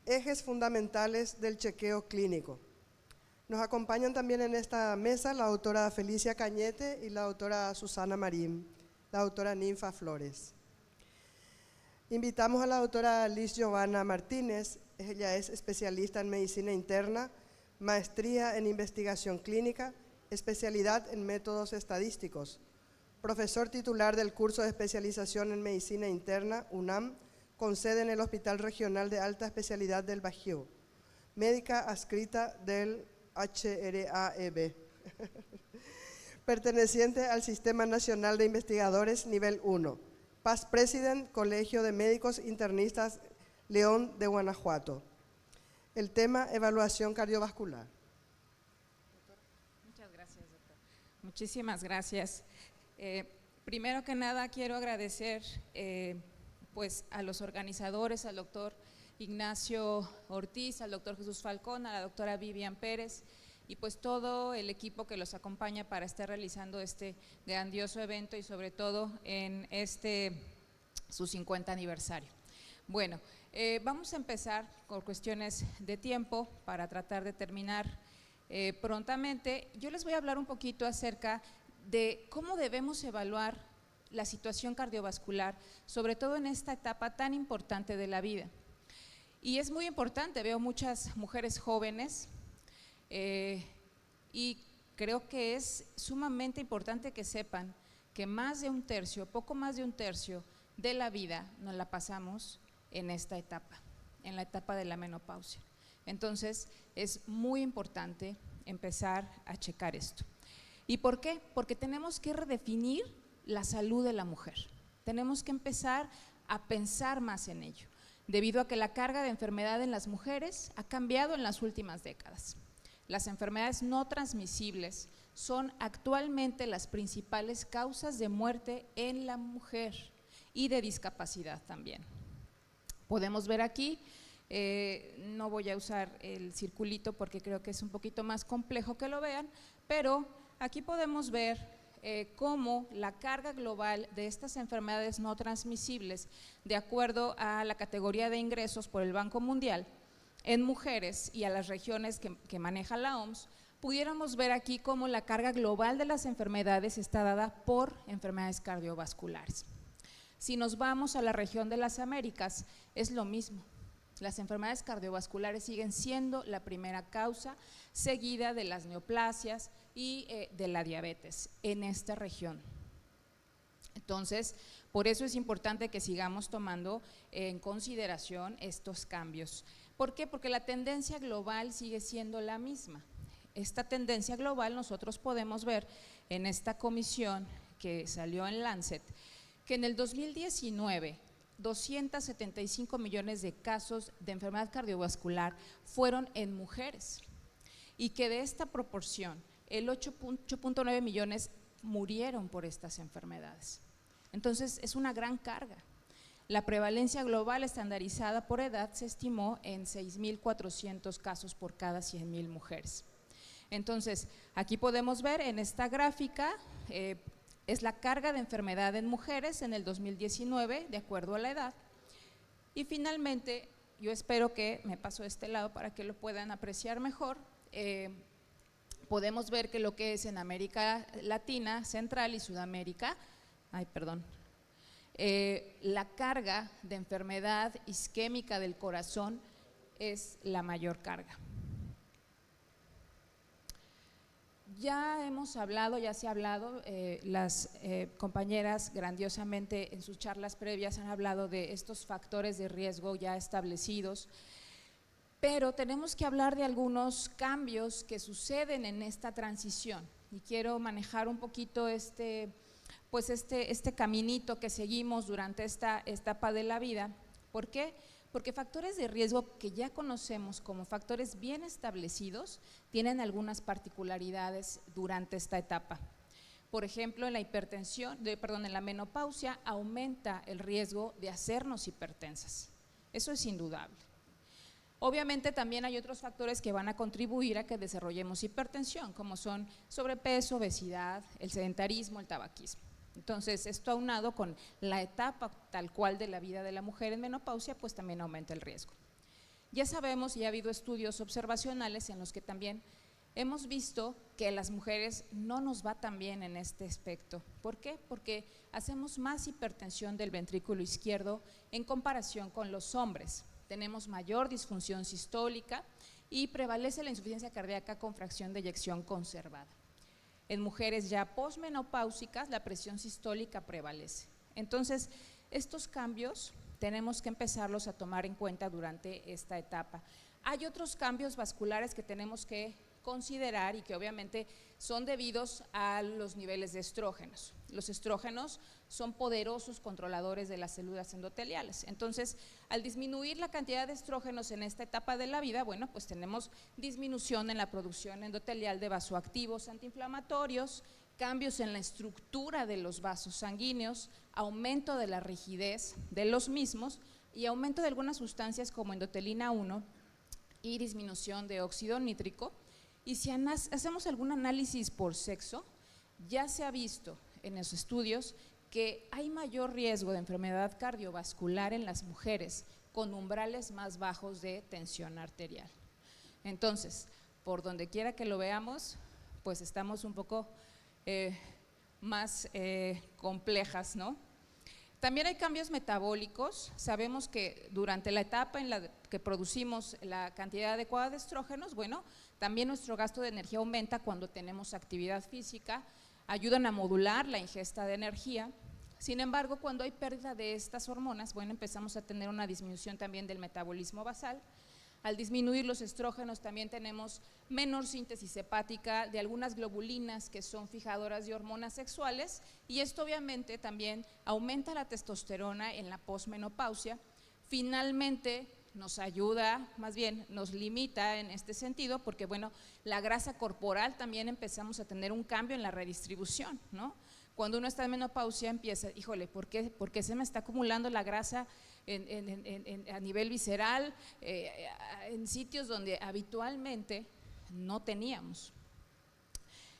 ejes fundamentales del chequeo clínico. Nos acompañan también en esta mesa la doctora Felicia Cañete y la doctora Susana Marín, la doctora Ninfa Flores. Invitamos a la doctora Liz Giovanna Martínez. Ella es especialista en medicina interna, maestría en investigación clínica, especialidad en métodos estadísticos, profesor titular del curso de especialización en medicina interna, UNAM, con sede en el Hospital Regional de Alta Especialidad del Bajío, médica adscrita del HRAEB, perteneciente al Sistema Nacional de Investigadores Nivel 1, Past President, Colegio de Médicos Internistas León de Guanajuato. El tema, evaluación cardiovascular. Muchas gracias, doctor. Muchísimas gracias. Primero que nada quiero agradecer pues a los organizadores, al doctor Ignacio Ortiz, al doctor Jesús Falcón, a la doctora Vivian Pérez y pues todo el equipo que los acompaña para estar realizando este grandioso evento y sobre todo en su 50 aniversario. Bueno, vamos a empezar con cuestiones de tiempo para tratar de terminar prontamente. Yo les voy a hablar un poquito acerca de cómo debemos evaluar la situación cardiovascular, sobre todo en esta etapa tan importante de la vida. Y es muy importante, veo muchas mujeres jóvenes y creo que es sumamente importante que sepan que más de un tercio, poco más de un tercio de la vida nos la pasamos en esta etapa, en la etapa de la menopausia. Entonces es muy importante empezar a checar esto. ¿Y por qué? Porque tenemos que redefinir la salud de la mujer, tenemos que empezar a pensar más en ello, debido a que la carga de enfermedad en las mujeres ha cambiado en las últimas décadas. Las enfermedades no transmisibles son actualmente las principales causas de muerte en la mujer y de discapacidad también. Podemos ver aquí, no voy a usar el circulito porque creo que es un poquito más complejo que lo vean, pero aquí podemos ver cómo la carga global de estas enfermedades no transmisibles, de acuerdo a la categoría de ingresos por el Banco Mundial, en mujeres y a las regiones que maneja la OMS, pudiéramos ver aquí cómo la carga global de las enfermedades está dada por enfermedades cardiovasculares. Si nos vamos a la región de las Américas, es lo mismo. Las enfermedades cardiovasculares siguen siendo la primera causa, seguida de las neoplasias y de la diabetes en esta región. Entonces, por eso es importante que sigamos tomando en consideración estos cambios. ¿Por qué? Porque la tendencia global sigue siendo la misma. Esta tendencia global nosotros podemos ver en esta comisión que salió en Lancet, que en el 2019 275 millones de casos de enfermedad cardiovascular fueron en mujeres y que de esta proporción el 8.9 millones murieron por estas enfermedades. Entonces es una gran carga. La prevalencia global estandarizada por edad se estimó en 6.400 casos por cada 100.000 mujeres. Entonces aquí podemos ver en esta gráfica es la carga de enfermedad en mujeres en el 2019, de acuerdo a la edad. Y finalmente, yo espero que, me paso de este lado para que lo puedan apreciar mejor, podemos ver que lo que es en América Latina, Central y Sudamérica, la carga de enfermedad isquémica del corazón es la mayor carga. Ya hemos hablado, ya se ha hablado, las compañeras grandiosamente en sus charlas previas han hablado de estos factores de riesgo ya establecidos, pero tenemos que hablar de algunos cambios que suceden en esta transición y quiero manejar un poquito este caminito que seguimos durante esta etapa de la vida. ¿Por qué? Porque factores de riesgo que ya conocemos como factores bien establecidos tienen algunas particularidades durante esta etapa. Por ejemplo, en la menopausia aumenta el riesgo de hacernos hipertensas. Eso es indudable. Obviamente también hay otros factores que van a contribuir a que desarrollemos hipertensión, como son sobrepeso, obesidad, el sedentarismo, el tabaquismo. Entonces, esto aunado con la etapa tal cual de la vida de la mujer en menopausia, pues también aumenta el riesgo. Ya sabemos y ha habido estudios observacionales en los que también hemos visto que a las mujeres no nos va tan bien en este aspecto. ¿Por qué? Porque hacemos más hipertensión del ventrículo izquierdo en comparación con los hombres. Tenemos mayor disfunción sistólica y prevalece la insuficiencia cardíaca con fracción de eyección conservada. En mujeres ya posmenopáusicas la presión sistólica prevalece. Entonces, estos cambios tenemos que empezarlos a tomar en cuenta durante esta etapa. Hay otros cambios vasculares que tenemos que considerar y que obviamente son debidos a los niveles de estrógenos. Los estrógenos son poderosos controladores de las células endoteliales. Entonces, al disminuir la cantidad de estrógenos en esta etapa de la vida, bueno, pues tenemos disminución en la producción endotelial de vasoactivos antiinflamatorios, cambios en la estructura de los vasos sanguíneos, aumento de la rigidez de los mismos y aumento de algunas sustancias como endotelina 1 y disminución de óxido nítrico. Y si hacemos algún análisis por sexo, ya se ha visto en los estudios que hay mayor riesgo de enfermedad cardiovascular en las mujeres con umbrales más bajos de tensión arterial. Entonces, por donde quiera que lo veamos, pues estamos un poco más complejas, ¿no? También hay cambios metabólicos. Sabemos que durante la etapa en la que producimos la cantidad adecuada de estrógenos, bueno, también nuestro gasto de energía aumenta cuando tenemos actividad física, ayudan a modular la ingesta de energía. Sin embargo, cuando hay pérdida de estas hormonas, bueno, empezamos a tener una disminución también del metabolismo basal. Al disminuir los estrógenos también tenemos menor síntesis hepática de algunas globulinas que son fijadoras de hormonas sexuales, y esto obviamente también aumenta la testosterona en la posmenopausia. Finalmente nos ayuda, más bien nos limita en este sentido, porque bueno, la grasa corporal también empezamos a tener un cambio en la redistribución, ¿no? Cuando uno está en menopausia empieza, híjole, ¿por qué se me está acumulando la grasa a nivel visceral, en sitios donde habitualmente no teníamos?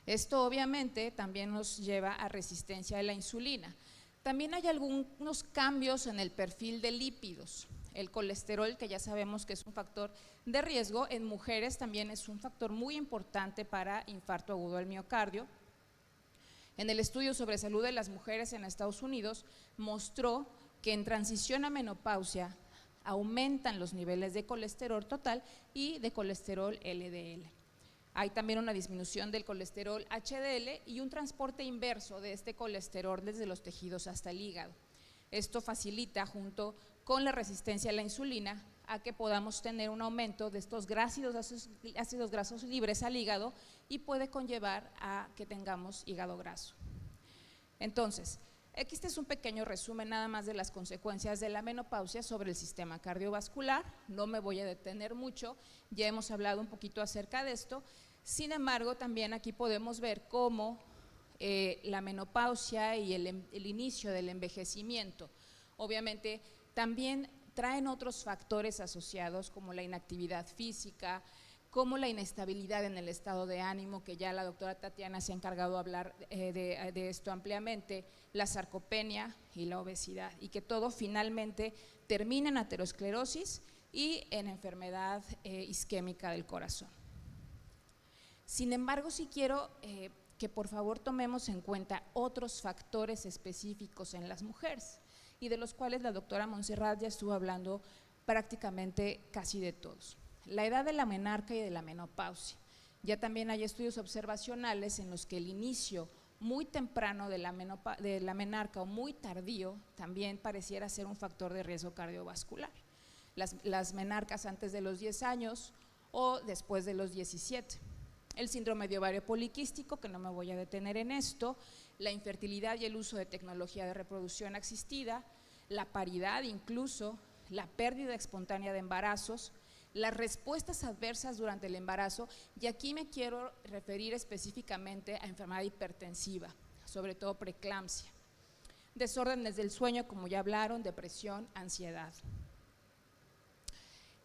Esto obviamente también nos lleva a resistencia a la insulina. También hay algunos cambios en el perfil de lípidos. El colesterol, que ya sabemos que es un factor de riesgo, en mujeres también es un factor muy importante para infarto agudo del miocardio. En el estudio sobre salud de las mujeres en Estados Unidos mostró que en transición a menopausia aumentan los niveles de colesterol total y de colesterol LDL. Hay también una disminución del colesterol HDL y un transporte inverso de este colesterol desde los tejidos hasta el hígado. Esto facilita, junto con la resistencia a la insulina, a que podamos tener un aumento de estos ácidos grasos libres al hígado y puede conllevar a que tengamos hígado graso. Entonces, este es un pequeño resumen nada más de las consecuencias de la menopausia sobre el sistema cardiovascular. No me voy a detener mucho, ya hemos hablado un poquito acerca de esto. Sin embargo, también aquí podemos ver cómo la menopausia y el inicio del envejecimiento, obviamente, también traen otros factores asociados como la inactividad física, como la inestabilidad en el estado de ánimo, que ya la doctora Tatiana se ha encargado de hablar de esto ampliamente, la sarcopenia y la obesidad, y que todo finalmente termina en aterosclerosis y en enfermedad isquémica del corazón. Sin embargo, sí quiero que por favor tomemos en cuenta otros factores específicos en las mujeres, y de los cuales la doctora Montserrat ya estuvo hablando prácticamente casi de todos. La edad de la menarca y de la menopausia. Ya también hay estudios observacionales en los que el inicio muy temprano de la menarca o muy tardío también pareciera ser un factor de riesgo cardiovascular. Las menarcas antes de los 10 años o después de los 17. El síndrome de ovario poliquístico, que no me voy a detener en esto, la infertilidad y el uso de tecnología de reproducción asistida, la paridad incluso, la pérdida espontánea de embarazos, las respuestas adversas durante el embarazo, y aquí me quiero referir específicamente a enfermedad hipertensiva, sobre todo preeclampsia, desórdenes del sueño, como ya hablaron, depresión, ansiedad.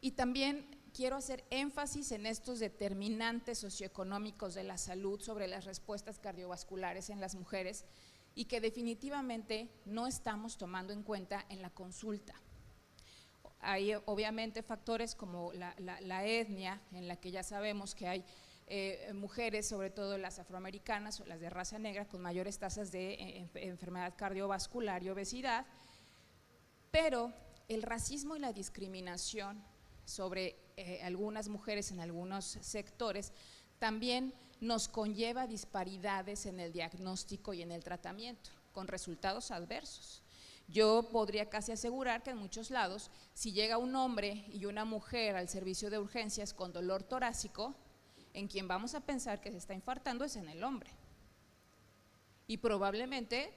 Y también quiero hacer énfasis en estos determinantes socioeconómicos de la salud sobre las respuestas cardiovasculares en las mujeres, y que definitivamente no estamos tomando en cuenta en la consulta. Hay obviamente factores como la etnia, en la que ya sabemos que hay mujeres, sobre todo las afroamericanas o las de raza negra, con mayores tasas de enfermedad cardiovascular y obesidad, pero el racismo y la discriminación sobre algunas mujeres en algunos sectores también nos conlleva disparidades en el diagnóstico y en el tratamiento, con resultados adversos. Yo podría casi asegurar que en muchos lados, si llega un hombre y una mujer al servicio de urgencias con dolor torácico, en quien vamos a pensar que se está infartando es en el hombre. Y probablemente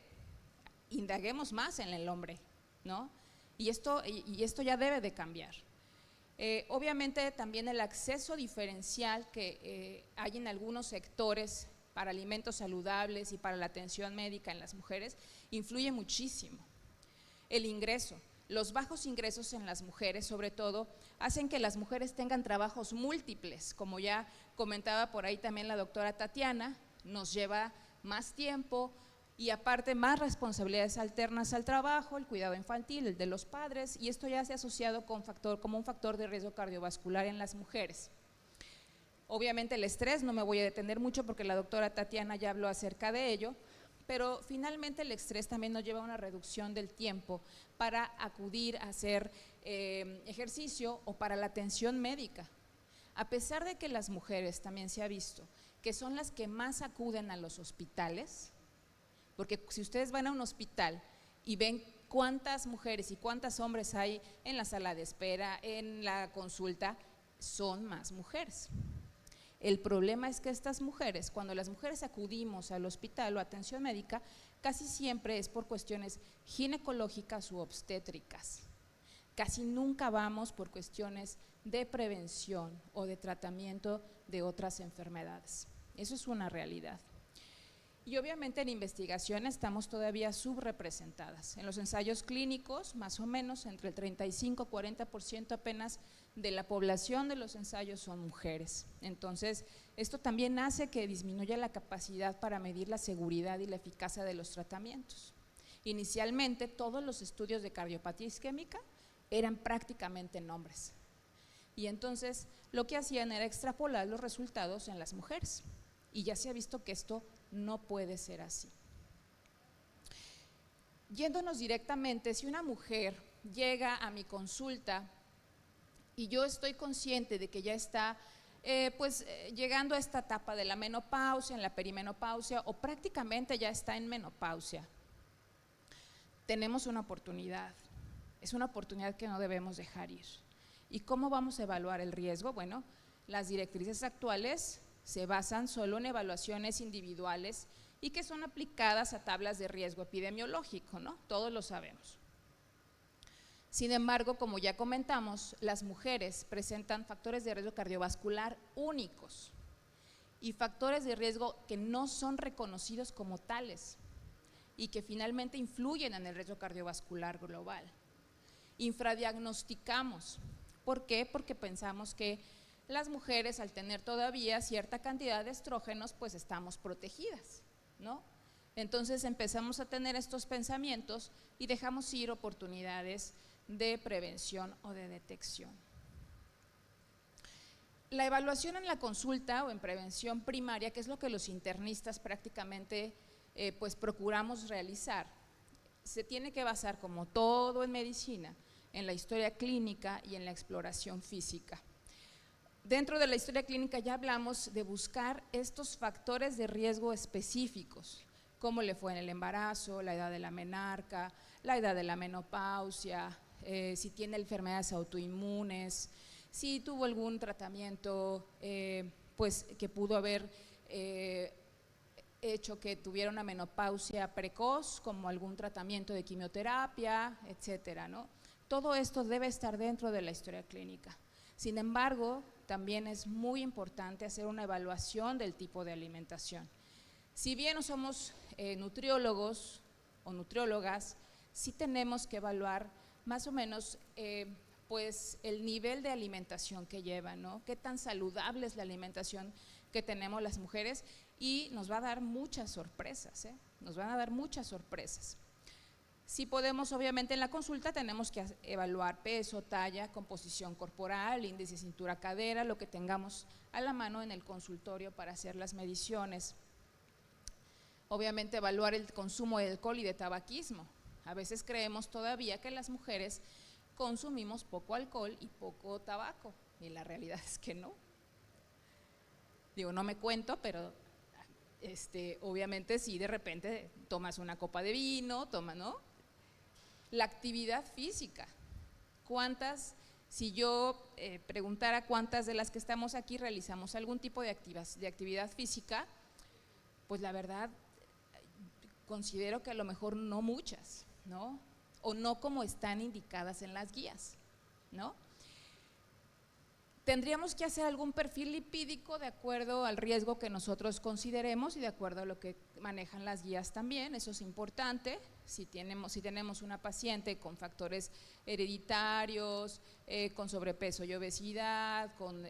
indaguemos más en el hombre, ¿no? Y esto ya debe de cambiar. Obviamente también el acceso diferencial que hay en algunos sectores para alimentos saludables y para la atención médica en las mujeres influye muchísimo. El ingreso, los bajos ingresos en las mujeres sobre todo hacen que las mujeres tengan trabajos múltiples, como ya comentaba por ahí también la doctora Tatiana, nos lleva más tiempo y aparte más responsabilidades alternas al trabajo, el cuidado infantil, el de los padres, y esto ya se ha asociado como un factor de riesgo cardiovascular en las mujeres. Obviamente el estrés, no me voy a detener mucho porque la doctora Tatiana ya habló acerca de ello, pero finalmente el estrés también nos lleva a una reducción del tiempo para acudir a hacer ejercicio o para la atención médica. A pesar de que las mujeres también se ha visto que son las que más acuden a los hospitales, porque si ustedes van a un hospital y ven cuántas mujeres y cuántos hombres hay en la sala de espera, en la consulta, son más mujeres. El problema es que estas mujeres, cuando las mujeres acudimos al hospital o atención médica, casi siempre es por cuestiones ginecológicas u obstétricas. Casi nunca vamos por cuestiones de prevención o de tratamiento de otras enfermedades. Eso es una realidad. Y obviamente en investigación estamos todavía subrepresentadas. En los ensayos clínicos, más o menos entre el 35–40% apenas de la población de los ensayos son mujeres. Entonces, esto también hace que disminuya la capacidad para medir la seguridad y la eficacia de los tratamientos. Inicialmente, todos los estudios de cardiopatía isquémica eran prácticamente en hombres. Y entonces, lo que hacían era extrapolar los resultados en las mujeres. Y ya se ha visto que esto no puede ser así. Yéndonos directamente, si una mujer llega a mi consulta y yo estoy consciente de que ya está llegando a esta etapa de la menopausia, en la perimenopausia o prácticamente ya está en menopausia, tenemos una oportunidad, es una oportunidad que no debemos dejar ir. ¿Y cómo vamos a evaluar el riesgo? Bueno, las directrices actuales se basan solo en evaluaciones individuales y que son aplicadas a tablas de riesgo epidemiológico, ¿no? Todos lo sabemos. Sin embargo, como ya comentamos, las mujeres presentan factores de riesgo cardiovascular únicos y factores de riesgo que no son reconocidos como tales y que finalmente influyen en el riesgo cardiovascular global. Infradiagnosticamos. ¿Por qué? Porque pensamos que las mujeres, al tener todavía cierta cantidad de estrógenos, pues estamos protegidas, ¿no? Entonces empezamos a tener estos pensamientos y dejamos ir oportunidades de prevención o de detección. La evaluación en la consulta o en prevención primaria, que es lo que los internistas prácticamente pues procuramos realizar, se tiene que basar, como todo en medicina, en la historia clínica y en la exploración física. Dentro de la historia clínica ya hablamos de buscar estos factores de riesgo específicos, cómo le fue en el embarazo, la edad de la menarca, la edad de la menopausia, si tiene enfermedades autoinmunes, si tuvo algún tratamiento pues que pudo haber hecho que tuviera una menopausia precoz, como algún tratamiento de quimioterapia, etcétera, ¿no? Todo esto debe estar dentro de la historia clínica. Sin embargo, también es muy importante hacer una evaluación del tipo de alimentación. Si bien no somos nutriólogos o nutriólogas, sí tenemos que evaluar más o menos pues el nivel de alimentación que llevan, ¿no? Qué tan saludable es la alimentación que tenemos las mujeres, y nos va a dar muchas sorpresas, nos van a dar muchas sorpresas. Si podemos, obviamente en la consulta tenemos que evaluar peso, talla, composición corporal, índice de cintura-cadera, lo que tengamos a la mano en el consultorio para hacer las mediciones. Obviamente evaluar el consumo de alcohol y de tabaquismo. A veces creemos todavía que las mujeres consumimos poco alcohol y poco tabaco, y la realidad es que no. Digo, no me cuento, pero obviamente sí, de repente tomas una copa de vino, ¿no? La actividad física. Si yo preguntara cuántas de las que estamos aquí realizamos algún tipo de actividad física, pues la verdad considero que a lo mejor no muchas, ¿no? O no como están indicadas en las guías, ¿no? Tendríamos que hacer algún perfil lipídico de acuerdo al riesgo que nosotros consideremos y de acuerdo a lo que manejan las guías también, eso es importante. Si tenemos una paciente con factores hereditarios, con sobrepeso y obesidad, con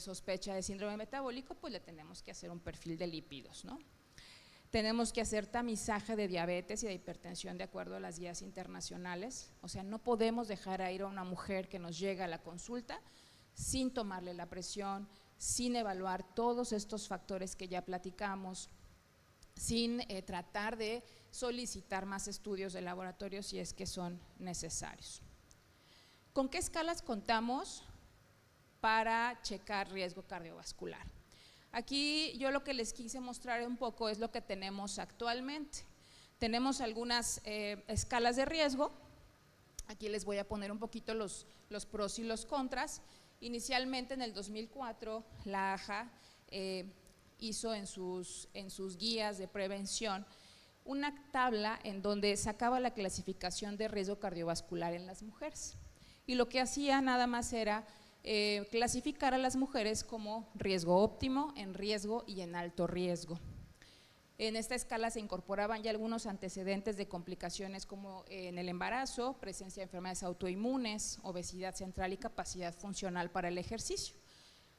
sospecha de síndrome metabólico, pues le tenemos que hacer un perfil de lípidos, ¿no? Tenemos que hacer tamizaje de diabetes y de hipertensión de acuerdo a las guías internacionales, o sea, no podemos dejar a ir a una mujer que nos llega a la consulta sin tomarle la presión, sin evaluar todos estos factores que ya platicamos, sin tratar de solicitar más estudios de laboratorio si es que son necesarios. ¿Con qué escalas contamos para checar riesgo cardiovascular? Aquí yo lo que les quise mostrar un poco es lo que tenemos actualmente. Tenemos algunas escalas de riesgo, aquí les voy a poner un poquito los pros y los contras. Inicialmente en el 2004 la AJA hizo en sus guías de prevención una tabla en donde sacaba la clasificación de riesgo cardiovascular en las mujeres, y lo que hacía nada más era clasificar a las mujeres como riesgo óptimo, en riesgo y en alto riesgo. En esta escala se incorporaban ya algunos antecedentes de complicaciones como en el embarazo, presencia de enfermedades autoinmunes, obesidad central y capacidad funcional para el ejercicio.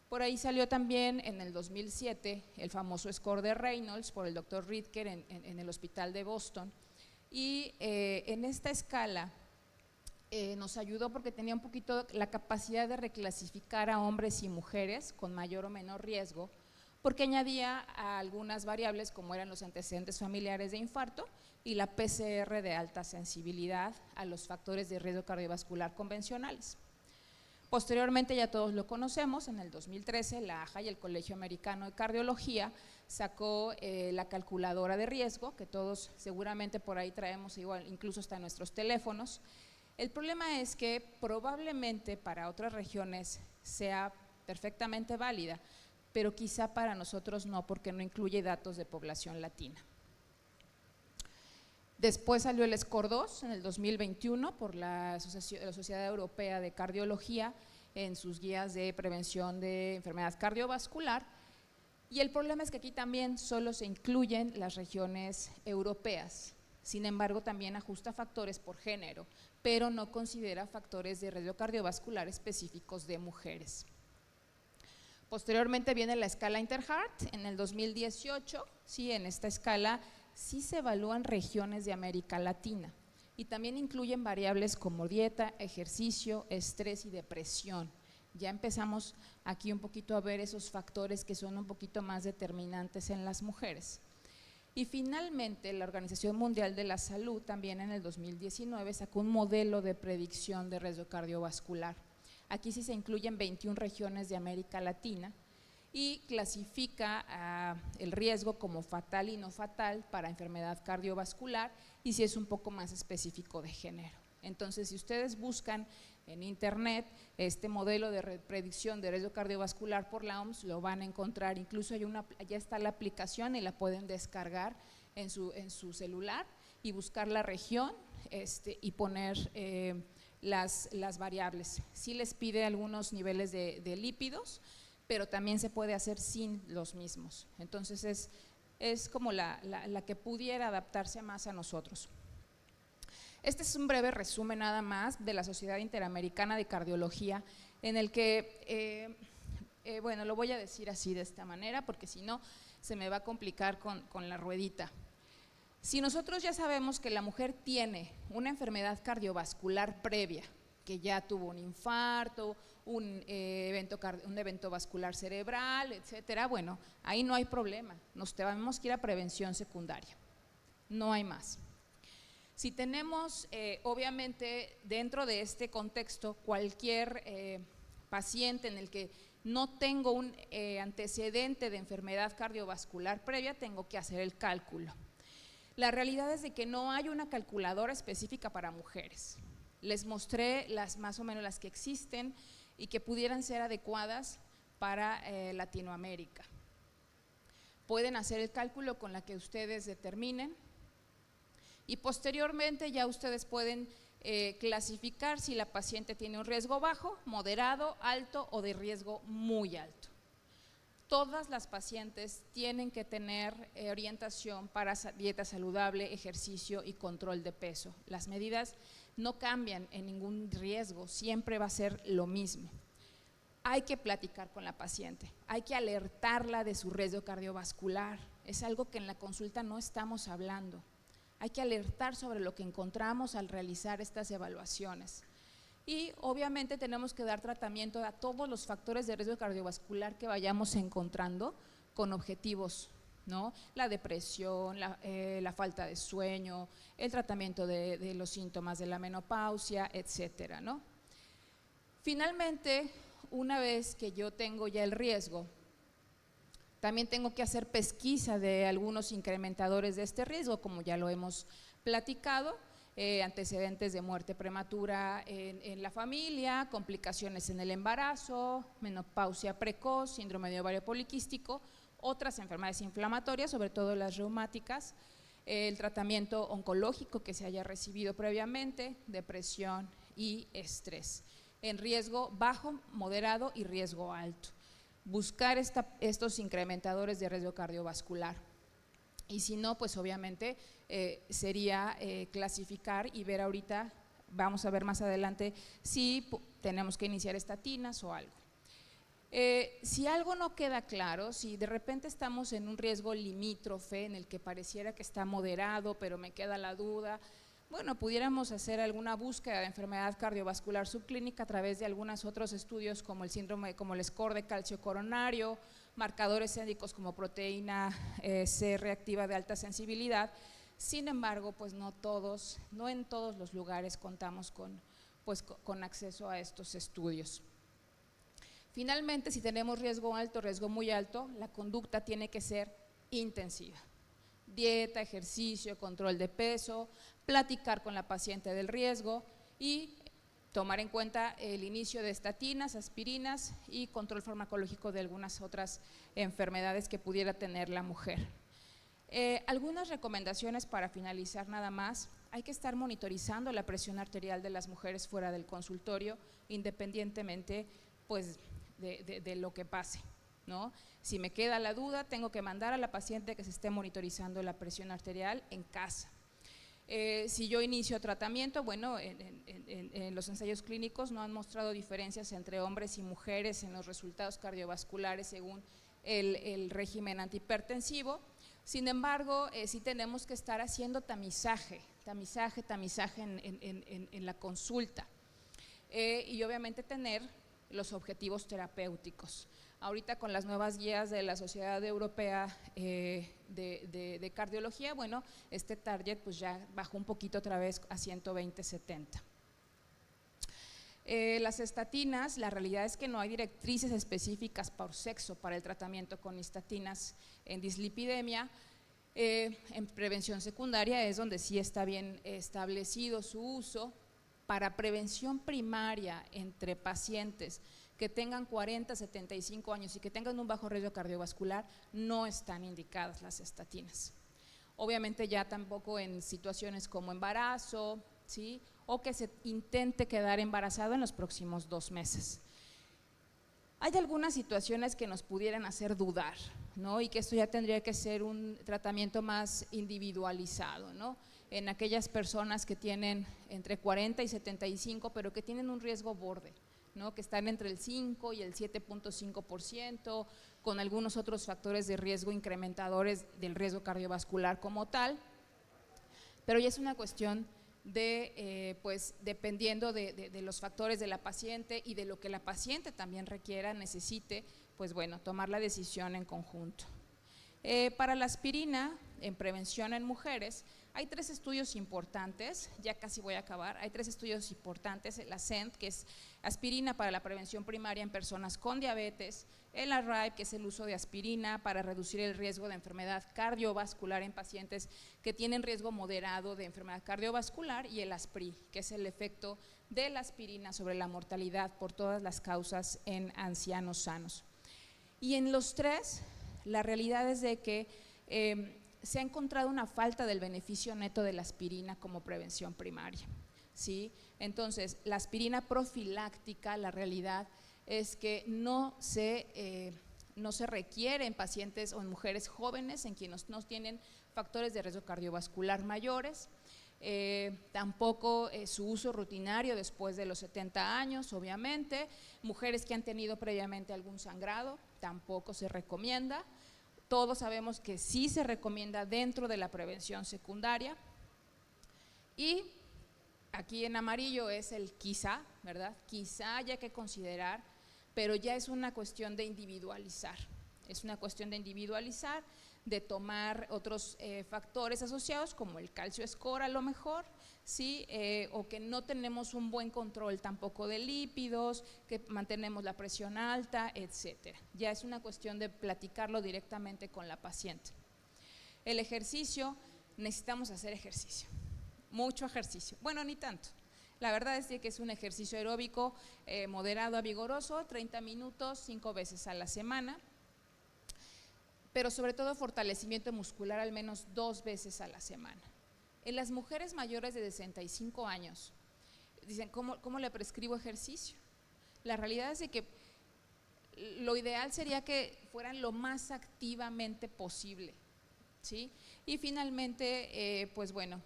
Por ahí salió también en el 2007 el famoso score de Reynolds por el doctor Ridker en el hospital de Boston, y en esta escala nos ayudó porque tenía un poquito la capacidad de reclasificar a hombres y mujeres con mayor o menor riesgo, porque añadía a algunas variables como eran los antecedentes familiares de infarto y la PCR de alta sensibilidad a los factores de riesgo cardiovascular convencionales. Posteriormente, ya todos lo conocemos, en el 2013 la AJA y el Colegio Americano de Cardiología sacó la calculadora de riesgo, que todos seguramente por ahí traemos igual, incluso hasta en nuestros teléfonos. El problema es que probablemente para otras regiones sea perfectamente válida, pero quizá para nosotros no, porque no incluye datos de población latina. Después salió el SCORE 2 en el 2021 por la Sociedad Europea de Cardiología en sus guías de prevención de enfermedad cardiovascular, y el problema es que aquí también solo se incluyen las regiones europeas. Sin embargo, también ajusta factores por género, pero no considera factores de riesgo cardiovascular específicos de mujeres. Posteriormente viene la escala Interheart en el 2018, sí, en esta escala sí se evalúan regiones de América Latina y también incluyen variables como dieta, ejercicio, estrés y depresión. Ya empezamos aquí un poquito a ver esos factores que son un poquito más determinantes en las mujeres. Y finalmente la Organización Mundial de la Salud también en el 2019 sacó un modelo de predicción de riesgo cardiovascular. Aquí sí se incluyen 21 regiones de América Latina y clasifica el riesgo como fatal y no fatal para enfermedad cardiovascular, y si es un poco más específico de género. Entonces, si ustedes buscan en internet este modelo de predicción de riesgo cardiovascular por la OMS, lo van a encontrar. Incluso ya está la aplicación y la pueden descargar en su celular y buscar la región y poner las variables. Sí les pide algunos niveles de lípidos, pero también se puede hacer sin los mismos. Entonces es como la que pudiera adaptarse más a nosotros. Este es un breve resumen nada más de la Sociedad Interamericana de Cardiología, en el que, bueno, lo voy a decir así de esta manera porque si no se me va a complicar con la ruedita. Si nosotros ya sabemos que la mujer tiene una enfermedad cardiovascular previa, que ya tuvo un infarto, un evento vascular cerebral, etcétera, bueno, ahí no hay problema, nos tenemos que ir a prevención secundaria, no hay más. Si tenemos, obviamente, dentro de este contexto, cualquier paciente en el que no tengo un antecedente de enfermedad cardiovascular previa, tengo que hacer el cálculo. La realidad es de que no hay una calculadora específica para mujeres. Les mostré más o menos las que existen y que pudieran ser adecuadas para Latinoamérica. Pueden hacer el cálculo con la que ustedes determinen y posteriormente ya ustedes pueden clasificar si la paciente tiene un riesgo bajo, moderado, alto o de riesgo muy alto. Todas las pacientes tienen que tener orientación para dieta saludable, ejercicio y control de peso. Las medidas no cambian en ningún riesgo, siempre va a ser lo mismo. Hay que platicar con la paciente, hay que alertarla de su riesgo cardiovascular, es algo que en la consulta no estamos hablando. Hay que alertar sobre lo que encontramos al realizar estas evaluaciones. Y obviamente tenemos que dar tratamiento a todos los factores de riesgo cardiovascular que vayamos encontrando con objetivos, ¿no? La depresión, la falta de sueño, el tratamiento de los síntomas de la menopausia, etcétera, ¿no? Finalmente, una vez que yo tengo ya el riesgo, también tengo que hacer pesquisa de algunos incrementadores de este riesgo, como ya lo hemos platicado. Antecedentes de muerte prematura en la familia, complicaciones en el embarazo, menopausia precoz, síndrome de ovario poliquístico, otras enfermedades inflamatorias, sobre todo las reumáticas, el tratamiento oncológico que se haya recibido previamente, depresión y estrés, en riesgo bajo, moderado y riesgo alto. Buscar estos incrementadores de riesgo cardiovascular. Y si no, pues obviamente sería clasificar y ver ahorita, vamos a ver más adelante si tenemos que iniciar estatinas o algo. Si algo no queda claro, si de repente estamos en un riesgo limítrofe en el que pareciera que está moderado, pero me queda la duda, bueno, pudiéramos hacer alguna búsqueda de enfermedad cardiovascular subclínica a través de algunos otros estudios como el síndrome, como el score de calcio coronario, marcadores éndicos como proteína C reactiva de alta sensibilidad. Sin embargo, pues no en todos los lugares contamos con acceso a estos estudios. Finalmente, si tenemos riesgo alto, riesgo muy alto, la conducta tiene que ser intensiva. Dieta, ejercicio, control de peso, platicar con la paciente del riesgo y tomar en cuenta el inicio de estatinas, aspirinas y control farmacológico de algunas otras enfermedades que pudiera tener la mujer. Algunas recomendaciones para finalizar nada más: hay que estar monitorizando la presión arterial de las mujeres fuera del consultorio, independientemente pues de lo que pase, ¿no? Si me queda la duda, tengo que mandar a la paciente que se esté monitorizando la presión arterial en casa. Si yo inicio tratamiento, bueno, en los ensayos clínicos no han mostrado diferencias entre hombres y mujeres en los resultados cardiovasculares según el régimen antihipertensivo. Sin embargo, sí tenemos que estar haciendo tamizaje en la consulta y obviamente tener los objetivos terapéuticos. Ahorita con las nuevas guías de la Sociedad Europea de Cardiología, bueno, este target pues ya bajó un poquito otra vez a 120/70. Las estatinas, la realidad es que no hay directrices específicas por sexo para el tratamiento con estatinas en dislipidemia. En prevención secundaria es donde sí está bien establecido su uso. Para prevención primaria entre pacientes que tengan 40, 75 años y que tengan un bajo riesgo cardiovascular, no están indicadas las estatinas. Obviamente ya tampoco en situaciones como embarazo, ¿sí? O que se intente quedar embarazado en los próximos 2 meses. Hay algunas situaciones que nos pudieran hacer dudar, ¿no? Y que esto ya tendría que ser un tratamiento más individualizado, ¿no? En aquellas personas que tienen entre 40 y 75, pero que tienen un riesgo borde, ¿no? Que están entre el 5 y el 7.5%, con algunos otros factores de riesgo incrementadores del riesgo cardiovascular como tal. pero ya es una cuestión de, pues, dependiendo de los factores de la paciente y de lo que la paciente también requiera, necesite, pues bueno, tomar la decisión en conjunto. Para la aspirina, en prevención en mujeres, hay 3 estudios importantes, ya casi voy a acabar, hay 3 estudios importantes, el ASCENT, que es aspirina para la prevención primaria en personas con diabetes, el ARRIVE, que es el uso de aspirina para reducir el riesgo de enfermedad cardiovascular en pacientes que tienen riesgo moderado de enfermedad cardiovascular, y el ASPRI, que es el efecto de la aspirina sobre la mortalidad por todas las causas en ancianos sanos. Y en los 3, la realidad es de que se ha encontrado una falta del beneficio neto de la aspirina como prevención primaria, ¿sí? Entonces, la aspirina profiláctica, la realidad es que no se requiere en pacientes o en mujeres jóvenes, en quienes no tienen factores de riesgo cardiovascular mayores, tampoco su uso rutinario después de los 70 años, obviamente. Mujeres que han tenido previamente algún sangrado, tampoco se recomienda. Todos sabemos que sí se recomienda dentro de la prevención secundaria. Y aquí en amarillo es el quizá, ¿verdad? Quizá haya que considerar, pero ya es una cuestión de individualizar. Es una cuestión de individualizar, de tomar otros factores asociados como el calcio score a lo mejor, ¿sí? O que no tenemos un buen control tampoco de lípidos, que mantenemos la presión alta, etcétera. Ya es una cuestión de platicarlo directamente con la paciente. El ejercicio, necesitamos hacer ejercicio, mucho ejercicio, bueno, ni tanto. La verdad es que es un ejercicio aeróbico moderado a vigoroso, 30 minutos, 5 veces a la semana, pero sobre todo fortalecimiento muscular al menos 2 veces a la semana. En las mujeres mayores de 65 años, dicen, ¿cómo le prescribo ejercicio? La realidad es de que lo ideal sería que fueran lo más activamente posible, ¿sí? Y finalmente, pues bueno,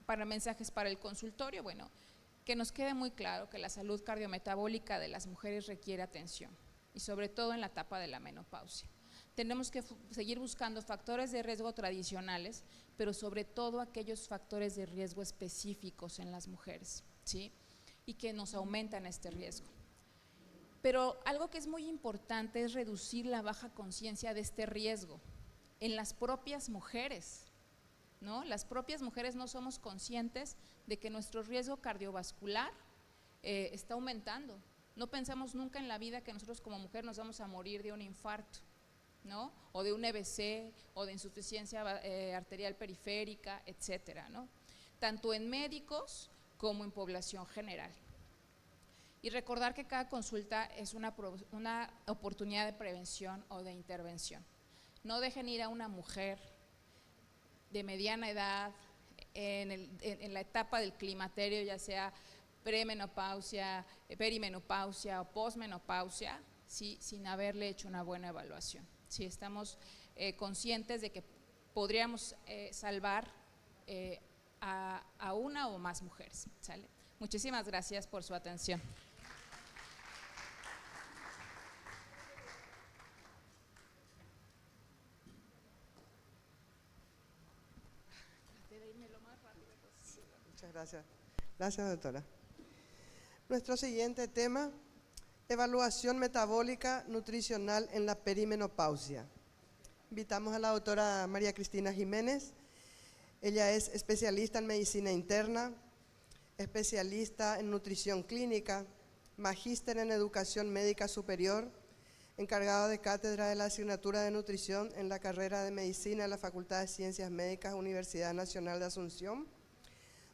para mensajes para el consultorio, bueno, que nos quede muy claro que la salud cardiometabólica de las mujeres requiere atención, y sobre todo en la etapa de la menopausia. Tenemos que seguir buscando factores de riesgo tradicionales, pero sobre todo aquellos factores de riesgo específicos en las mujeres, ¿sí? Y que nos aumentan este riesgo. Pero algo que es muy importante es reducir la baja conciencia de este riesgo en las propias mujeres, ¿no? Las propias mujeres no somos conscientes de que nuestro riesgo cardiovascular está aumentando. No pensamos nunca en la vida que nosotros como mujer nos vamos a morir de un infarto, ¿no? O de un EBC, o de insuficiencia arterial periférica, etcétera, ¿no? Tanto en médicos como en población general. Y recordar que cada consulta es una oportunidad de prevención o de intervención. No dejen ir a una mujer de mediana edad en la etapa del climaterio, ya sea premenopausia, perimenopausia o posmenopausia, ¿sí? Sin haberle hecho una buena evaluación. Si estamos conscientes de que podríamos salvar a una o más mujeres, ¿sale? Muchísimas gracias por su atención. Muchas gracias. Gracias, doctora. Nuestro siguiente tema: evaluación metabólica nutricional en la perimenopausia. Invitamos a la doctora María Cristina Jiménez. Ella es especialista en medicina interna, especialista en nutrición clínica, magíster en educación médica superior, encargada de cátedra de la asignatura de nutrición en la carrera de medicina de la Facultad de Ciencias Médicas, Universidad Nacional de Asunción,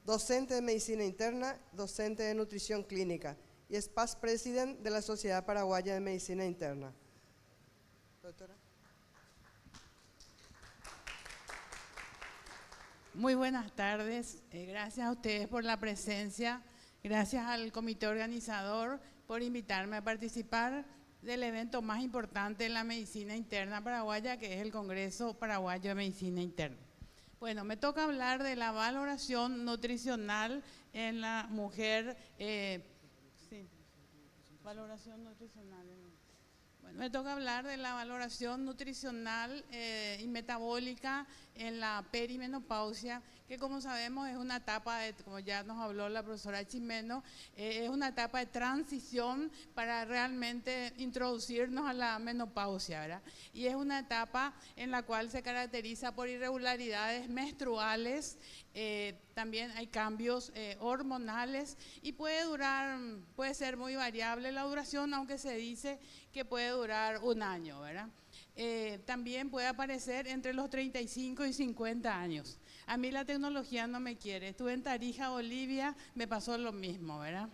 docente de medicina interna, docente de nutrición clínica, y es past president de la Sociedad Paraguaya de Medicina Interna. Doctora. Muy buenas tardes, gracias a ustedes por la presencia, gracias al comité organizador por invitarme a participar del evento más importante en la medicina interna paraguaya, que es el Congreso Paraguayo de Medicina Interna. Bueno, me toca hablar de la valoración nutricional en la mujer. Valoración nutricional. Bueno, me toca hablar de la valoración nutricional y metabólica en la perimenopausia, que como sabemos es una etapa, como ya nos habló la profesora Chimeno, es una etapa de transición para realmente introducirnos a la menopausia, ¿verdad? Y es una etapa en la cual se caracteriza por irregularidades menstruales, también hay cambios hormonales y puede ser muy variable la duración, aunque se dice que puede durar un año, ¿verdad? También puede aparecer entre los 35 y 50 años. A mí la tecnología no me quiere. Estuve en Tarija, Bolivia, me pasó lo mismo, ¿verdad?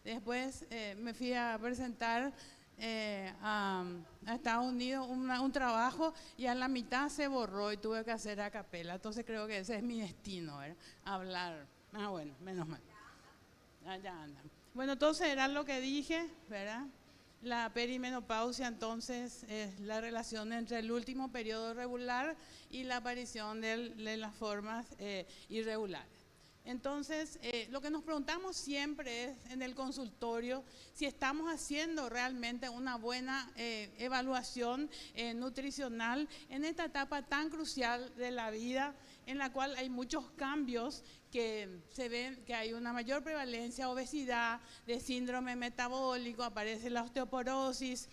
Después me fui a presentar a Estados Unidos un trabajo y a la mitad se borró y tuve que hacer a capela. Entonces creo que ese es mi destino, ¿verdad? Hablar. Ah, bueno, menos mal. Allá anda. Bueno, entonces era lo que dije, ¿verdad? La perimenopausia entonces es la relación entre el último periodo regular y la aparición de las formas irregulares. Entonces, lo que nos preguntamos siempre es en el consultorio si estamos haciendo realmente una buena evaluación nutricional en esta etapa tan crucial de la vida, en la cual hay muchos cambios que se ven, que hay una mayor prevalencia de obesidad, de síndrome metabólico, aparece la osteoporosis,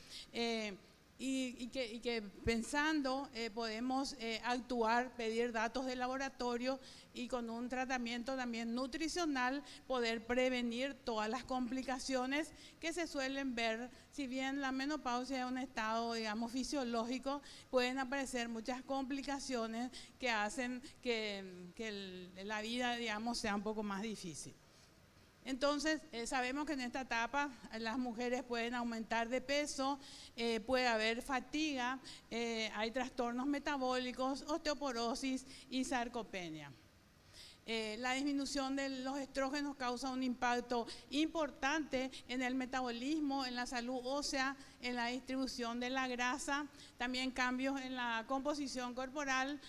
y que pensando podemos actuar, pedir datos de laboratorio y con un tratamiento también nutricional poder prevenir todas las complicaciones que se suelen ver. Si bien la menopausia es un estado, digamos, fisiológico, pueden aparecer muchas complicaciones que hacen que la vida, digamos, sea un poco más difícil. Entonces, sabemos que en esta etapa las mujeres pueden aumentar de peso, puede haber fatiga, hay trastornos metabólicos, osteoporosis y sarcopenia. La disminución de los estrógenos causa un impacto importante en el metabolismo, en la salud ósea, en la distribución de la grasa, también cambios en la composición corporal,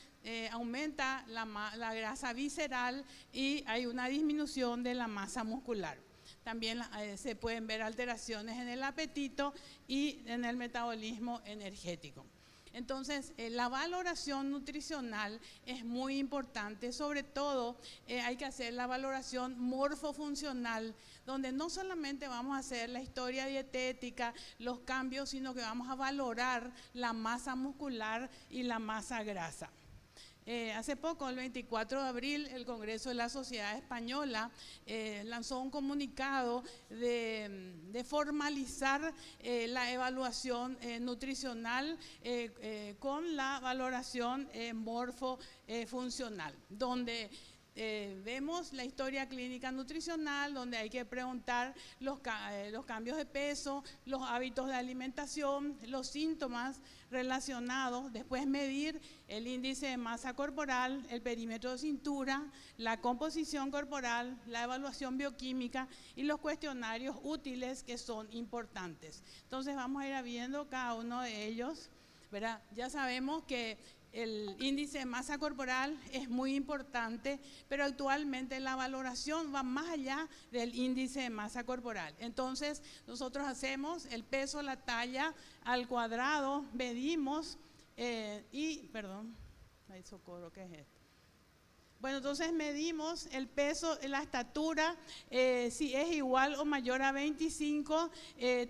aumenta la grasa visceral y hay una disminución de la masa muscular. También se pueden ver alteraciones en el apetito y en el metabolismo energético. Entonces, la valoración nutricional es muy importante, sobre todo hay que hacer la valoración morfofuncional, donde no solamente vamos a hacer la historia dietética, los cambios, sino que vamos a valorar la masa muscular y la masa grasa. Hace poco, el 24 de abril, el Congreso de la Sociedad Española lanzó un comunicado de formalizar la evaluación nutricional con la valoración morfofuncional, donde vemos la historia clínica nutricional, donde hay que preguntar los cambios de peso, los hábitos de alimentación, los síntomas relacionados, después medir el índice de masa corporal, el perímetro de cintura, la composición corporal, la evaluación bioquímica y los cuestionarios útiles que son importantes. Entonces vamos a ir viendo cada uno de ellos, ¿verdad? Ya sabemos que el índice de masa corporal es muy importante, pero actualmente la valoración va más allá del índice de masa corporal. Entonces, nosotros hacemos el peso, la talla al cuadrado, medimos ay, socorro, ¿qué es esto? Bueno, entonces medimos el peso, la estatura, si es igual o mayor a 25,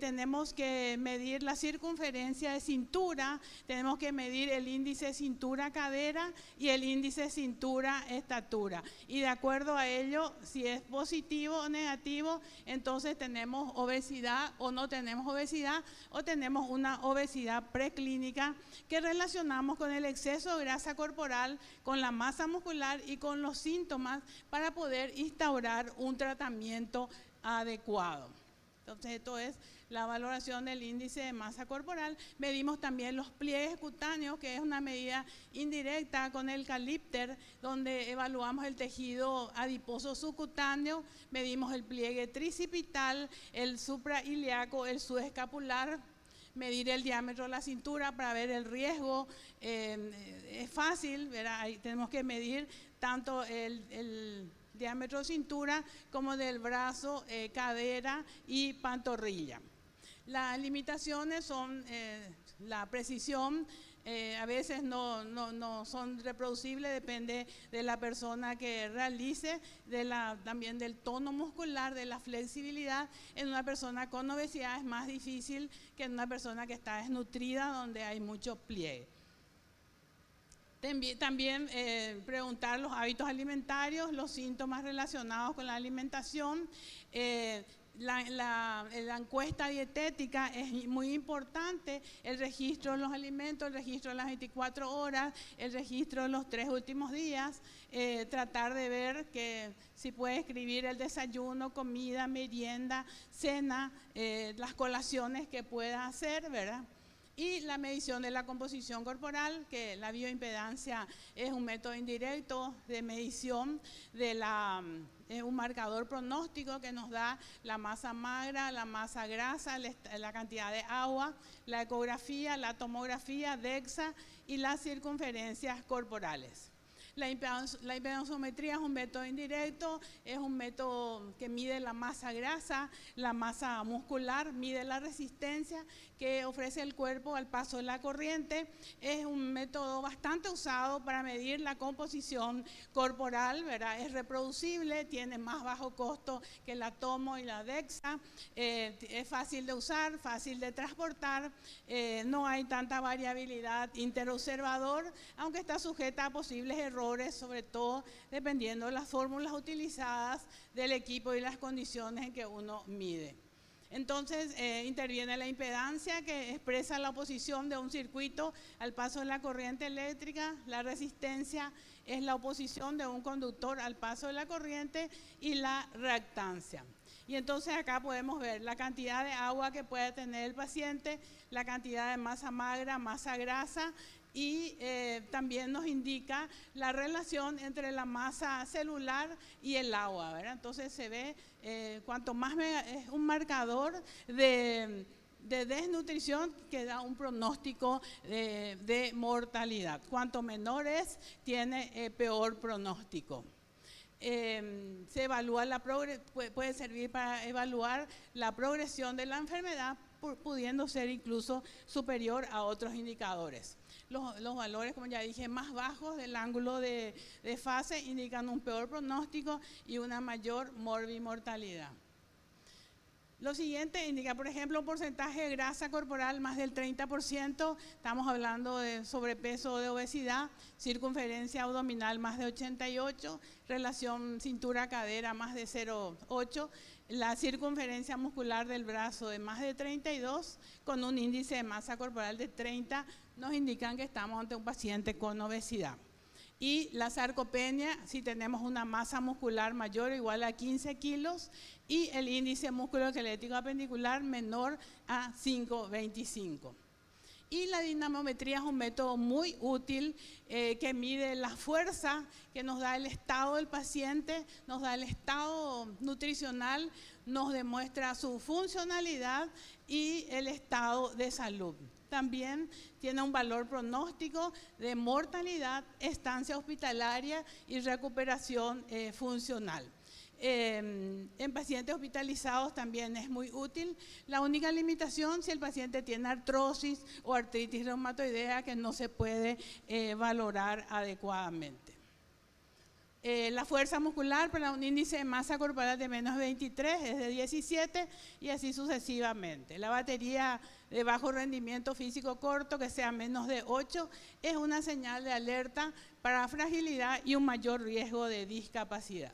tenemos que medir la circunferencia de cintura, tenemos que medir el índice cintura-cadera y el índice cintura-estatura. Y de acuerdo a ello, si es positivo o negativo, entonces tenemos obesidad o no tenemos obesidad, o tenemos una obesidad preclínica que relacionamos con el exceso de grasa corporal, con la masa muscular y con los síntomas para poder instaurar un tratamiento adecuado. Entonces, esto es la valoración del índice de masa corporal. Medimos también los pliegues cutáneos, que es una medida indirecta con el calípter, donde evaluamos el tejido adiposo subcutáneo, medimos el pliegue tricipital, el suprailíaco, el subescapular, medir el diámetro de la cintura para ver el riesgo. Es fácil, ¿verdad? Ahí tenemos que medir tanto el diámetro de cintura como del brazo, cadera y pantorrilla. Las limitaciones son la precisión, a veces no son reproducibles, depende de la persona que realice, también del tono muscular, de la flexibilidad. En una persona con obesidad es más difícil que en una persona que está desnutrida, donde hay mucho pliegue. También preguntar los hábitos alimentarios, los síntomas relacionados con la alimentación. La encuesta dietética es muy importante, el registro de los alimentos, el registro de las 24 horas, el registro de los 3 últimos días, tratar de ver que si puede escribir el desayuno, comida, merienda, cena, las colaciones que pueda hacer, ¿verdad? Y la medición de la composición corporal, que la bioimpedancia es un método indirecto de medición es un marcador pronóstico que nos da la masa magra, la masa grasa, la cantidad de agua, la ecografía, la tomografía, DEXA y las circunferencias corporales. La impedanciometría es un método indirecto, es un método que mide la masa grasa, la masa muscular, mide la resistencia que ofrece el cuerpo al paso de la corriente. Es un método bastante usado para medir la composición corporal, ¿verdad? Es reproducible, tiene más bajo costo que la tomo y la DEXA, es fácil de usar, fácil de transportar, no hay tanta variabilidad interobservador, aunque está sujeta a posibles errores, sobre todo dependiendo de las fórmulas utilizadas, del equipo y las condiciones en que uno mide. Entonces interviene la impedancia, que expresa la oposición de un circuito al paso de la corriente eléctrica. La resistencia es la oposición de un conductor al paso de la corriente, y la reactancia. Y entonces acá podemos ver la cantidad de agua que puede tener el paciente, la cantidad de masa magra, masa grasa, y también nos indica la relación entre la masa celular y el agua, ¿verdad? Entonces se ve, cuanto más es un marcador de desnutrición que da un pronóstico de mortalidad. Cuanto menor es, tiene peor pronóstico. Se evalúa puede servir para evaluar la progresión de la enfermedad, pudiendo ser incluso superior a otros indicadores. Los valores, como ya dije, más bajos del ángulo de fase indican un peor pronóstico y una mayor morbimortalidad. Lo siguiente indica, por ejemplo, un porcentaje de grasa corporal más del 30%, estamos hablando de sobrepeso o de obesidad, circunferencia abdominal más de 88, relación cintura-cadera más de 0,8, la circunferencia muscular del brazo de más de 32, con un índice de masa corporal de 30, nos indican que estamos ante un paciente con obesidad. Y la sarcopenia, si tenemos una masa muscular mayor o igual a 15 kilos, y el índice musculoesquelético apendicular menor a 5,25. Y la dinamometría es un método muy útil que mide la fuerza, que nos da el estado del paciente, nos da el estado nutricional, nos demuestra su funcionalidad y el estado de salud. También tiene un valor pronóstico de mortalidad, estancia hospitalaria y recuperación funcional. En pacientes hospitalizados también es muy útil. La única limitación si el paciente tiene artrosis o artritis reumatoidea, que no se puede valorar adecuadamente. La fuerza muscular para un índice de masa corporal de menos de 23 es de 17 y así sucesivamente. La batería de bajo rendimiento físico corto, que sea menos de 8, es una señal de alerta para fragilidad y un mayor riesgo de discapacidad.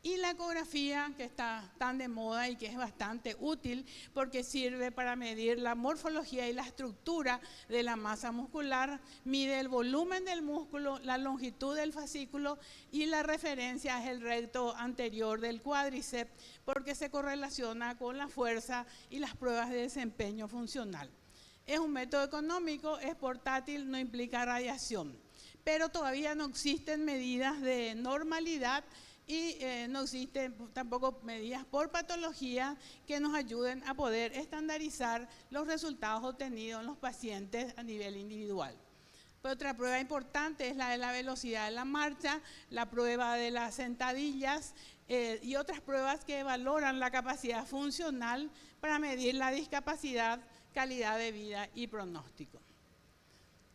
Y la ecografía, que está tan de moda y que es bastante útil porque sirve para medir la morfología y la estructura de la masa muscular, mide el volumen del músculo, la longitud del fascículo y la referencia es el recto anterior del cuádriceps porque se correlaciona con la fuerza y las pruebas de desempeño funcional. Es un método económico, es portátil, no implica radiación, pero todavía no existen medidas de normalidad y no existen tampoco medidas por patología que nos ayuden a poder estandarizar los resultados obtenidos en los pacientes a nivel individual. Pues otra prueba importante es la de la velocidad de la marcha, la prueba de las sentadillas y otras pruebas que valoran la capacidad funcional para medir la discapacidad, calidad de vida y pronóstico.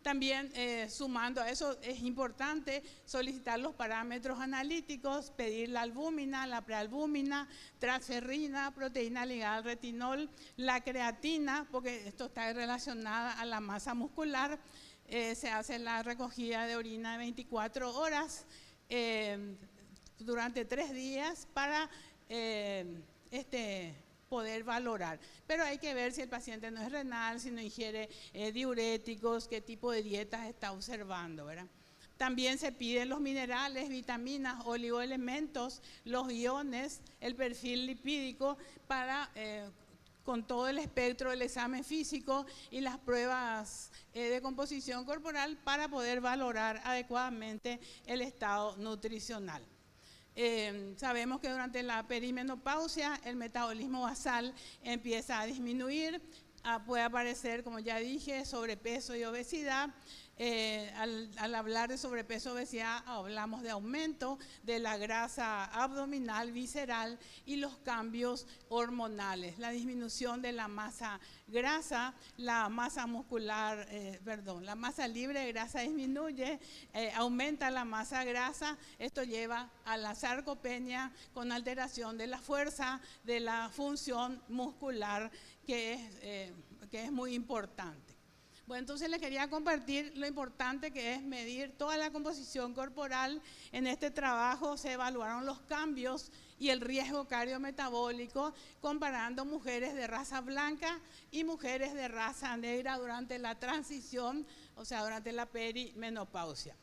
También sumando a eso es importante solicitar los parámetros analíticos, pedir la albúmina, la prealbúmina, transferrina, proteína ligada al retinol, la creatina, porque esto está relacionada a la masa muscular. Se hace la recogida de orina de 24 horas durante 3 días para poder valorar. Pero hay que ver si el paciente no es renal, si no ingiere diuréticos, qué tipo de dietas está observando, ¿verdad? También se piden los minerales, vitaminas, oligoelementos, los iones, el perfil lipídico para con todo el espectro del examen físico y las pruebas de composición corporal para poder valorar adecuadamente el estado nutricional. Sabemos que durante la perimenopausia el metabolismo basal empieza a disminuir, puede aparecer, como ya dije, sobrepeso y obesidad. Al hablar de sobrepeso y obesidad hablamos de aumento de la grasa abdominal, visceral y los cambios hormonales, la disminución de la masa grasa, la masa muscular, la masa libre de grasa disminuye, aumenta la masa grasa, esto lleva a la sarcopenia con alteración de la fuerza, de la función muscular que es muy importante. Bueno, entonces les quería compartir lo importante que es medir toda la composición corporal. En este trabajo se evaluaron los cambios y el riesgo cardiometabólico comparando mujeres de raza blanca y mujeres de raza negra durante la transición, o sea, durante la perimenopausia.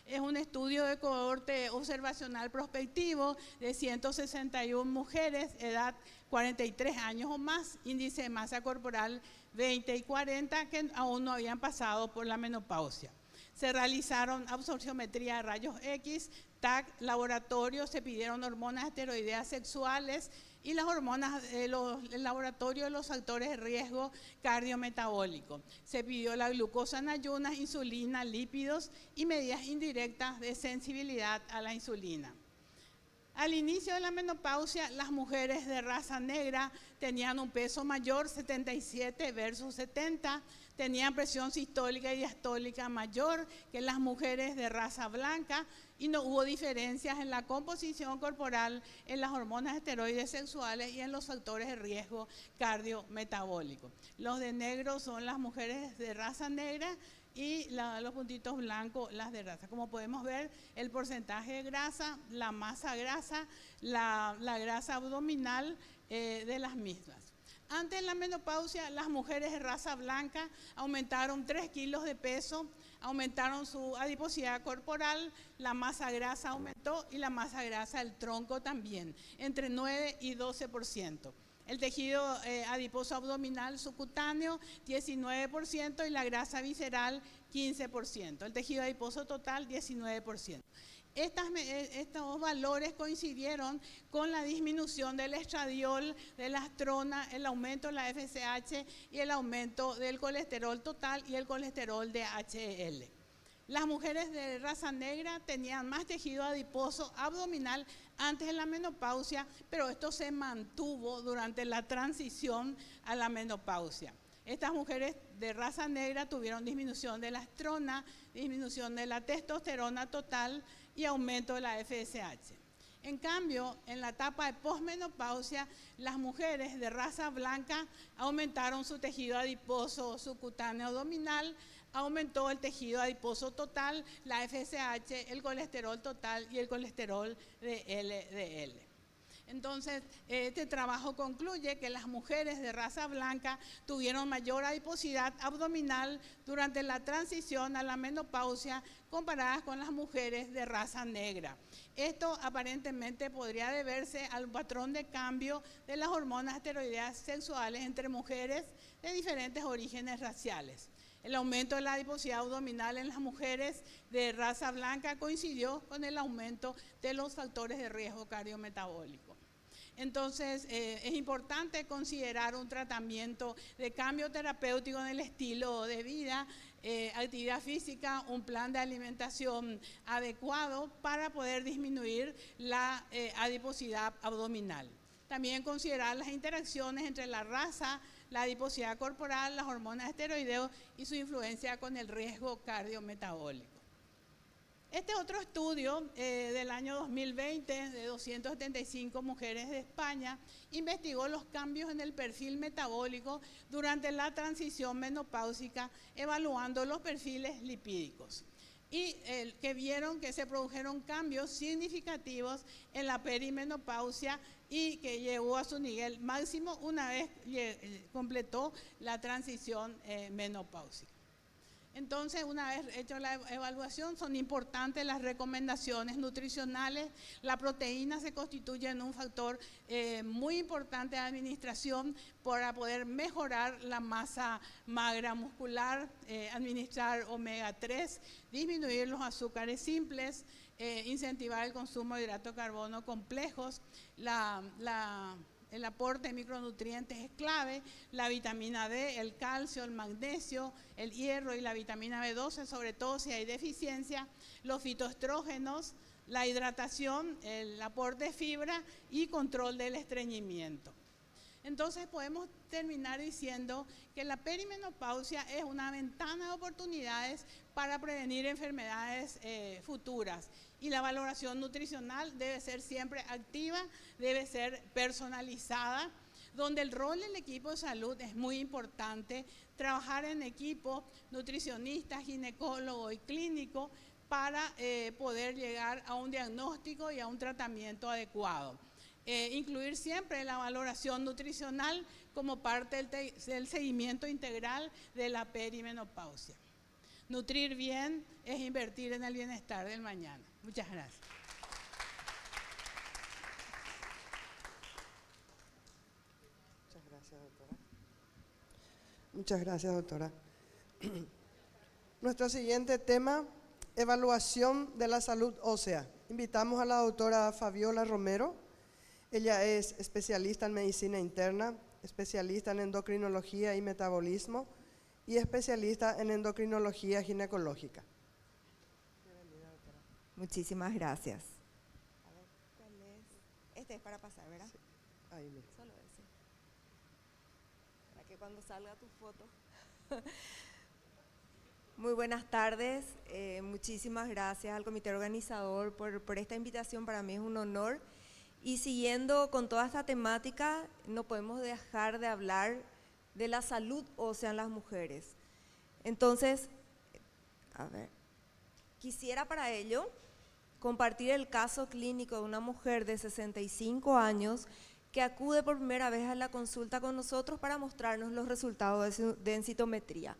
Es un estudio de cohorte observacional prospectivo de 161 mujeres, edad 43 años o más, índice de masa corporal 20 y 40 que aún no habían pasado por la menopausia. Se realizaron absorciometría de rayos X, TAC, laboratorio, se pidieron hormonas esteroideas sexuales y las hormonas, el laboratorio de los factores de riesgo cardiometabólico. Se pidió la glucosa en ayunas, insulina, lípidos y medidas indirectas de sensibilidad a la insulina. Al inicio de la menopausia, las mujeres de raza negra tenían un peso mayor, 77 versus 70, tenían presión sistólica y diastólica mayor que las mujeres de raza blanca y no hubo diferencias en la composición corporal, en las hormonas esteroides sexuales y en los factores de riesgo cardiometabólico. Los de negro son las mujeres de raza negra y los puntitos blancos, las de grasa. Como podemos ver, el porcentaje de grasa, la masa grasa, la grasa abdominal de las mismas. Antes de la menopausia, las mujeres de raza blanca aumentaron 3 kilos de peso, aumentaron su adiposidad corporal, la masa grasa aumentó y la masa grasa del tronco también, entre 9 y 12%. El tejido adiposo abdominal subcutáneo 19% y la grasa visceral 15%. El tejido adiposo total 19%. Estos valores coincidieron con la disminución del estradiol, de la astrona, el aumento de la FSH y el aumento del colesterol total y el colesterol de HDL. Las mujeres de raza negra tenían más tejido adiposo abdominal antes de la menopausia, pero esto se mantuvo durante la transición a la menopausia. Estas mujeres de raza negra tuvieron disminución de la estrona, disminución de la testosterona total y aumento de la FSH. En cambio, en la etapa de posmenopausia, las mujeres de raza blanca aumentaron su tejido adiposo subcutáneo abdominal, aumentó el tejido adiposo total, la FSH, el colesterol total y el colesterol de LDL. Entonces, este trabajo concluye que las mujeres de raza blanca tuvieron mayor adiposidad abdominal durante la transición a la menopausia comparadas con las mujeres de raza negra. Esto aparentemente podría deberse al patrón de cambio de las hormonas esteroideas sexuales entre mujeres de diferentes orígenes raciales. El aumento de la adiposidad abdominal en las mujeres de raza blanca coincidió con el aumento de los factores de riesgo cardiometabólico. Entonces, es importante considerar un tratamiento de cambio terapéutico en el estilo de vida, actividad física, un plan de alimentación adecuado para poder disminuir la adiposidad abdominal. También considerar las interacciones entre la raza, la adiposidad corporal, las hormonas esteroideos y su influencia con el riesgo cardiometabólico. Este otro estudio del año 2020 de 275 mujeres de España investigó los cambios en el perfil metabólico durante la transición menopáusica, evaluando los perfiles lipídicos. Y que vieron que se produjeron cambios significativos en la perimenopausia y que llegó a su nivel máximo una vez completó la transición menopáusica. Entonces, una vez hecho la evaluación, son importantes las recomendaciones nutricionales. La proteína se constituye en un factor muy importante de administración para poder mejorar la masa magra muscular, administrar omega 3, disminuir los azúcares simples, incentivar el consumo de hidratos de carbono complejos. El aporte de micronutrientes es clave, la vitamina D, el calcio, el magnesio, el hierro y la vitamina B12, sobre todo si hay deficiencia, los fitoestrógenos, la hidratación, el aporte de fibra y control del estreñimiento. Entonces podemos terminar diciendo que la perimenopausia es una ventana de oportunidades para prevenir enfermedades futuras. Y la valoración nutricional debe ser siempre activa, debe ser personalizada, donde el rol del equipo de salud es muy importante, trabajar en equipo, nutricionistas, ginecólogo y clínico, para poder llegar a un diagnóstico y a un tratamiento adecuado. Incluir siempre la valoración nutricional como parte del seguimiento integral de la perimenopausia. Nutrir bien es invertir en el bienestar del mañana. Muchas gracias. Muchas gracias, doctora. Muchas gracias, doctora. Nuestro siguiente tema, evaluación de la salud ósea. Invitamos a la doctora Fabiola Romero. Ella es especialista en medicina interna, especialista en endocrinología y metabolismo y especialista en endocrinología ginecológica. Muchísimas gracias. A ver, ¿cuál es? Este es para pasar, ¿verdad? Sí, ahí mismo. Solo ese. Para que cuando salga tu foto. Muy buenas tardes. Muchísimas gracias al comité organizador por esta invitación. Para mí es un honor. Y siguiendo con toda esta temática, no podemos dejar de hablar de la salud ósea en las mujeres. Entonces, a ver, quisiera para ello compartir el caso clínico de una mujer de 65 años que acude por primera vez a la consulta con nosotros para mostrarnos los resultados de su densitometría.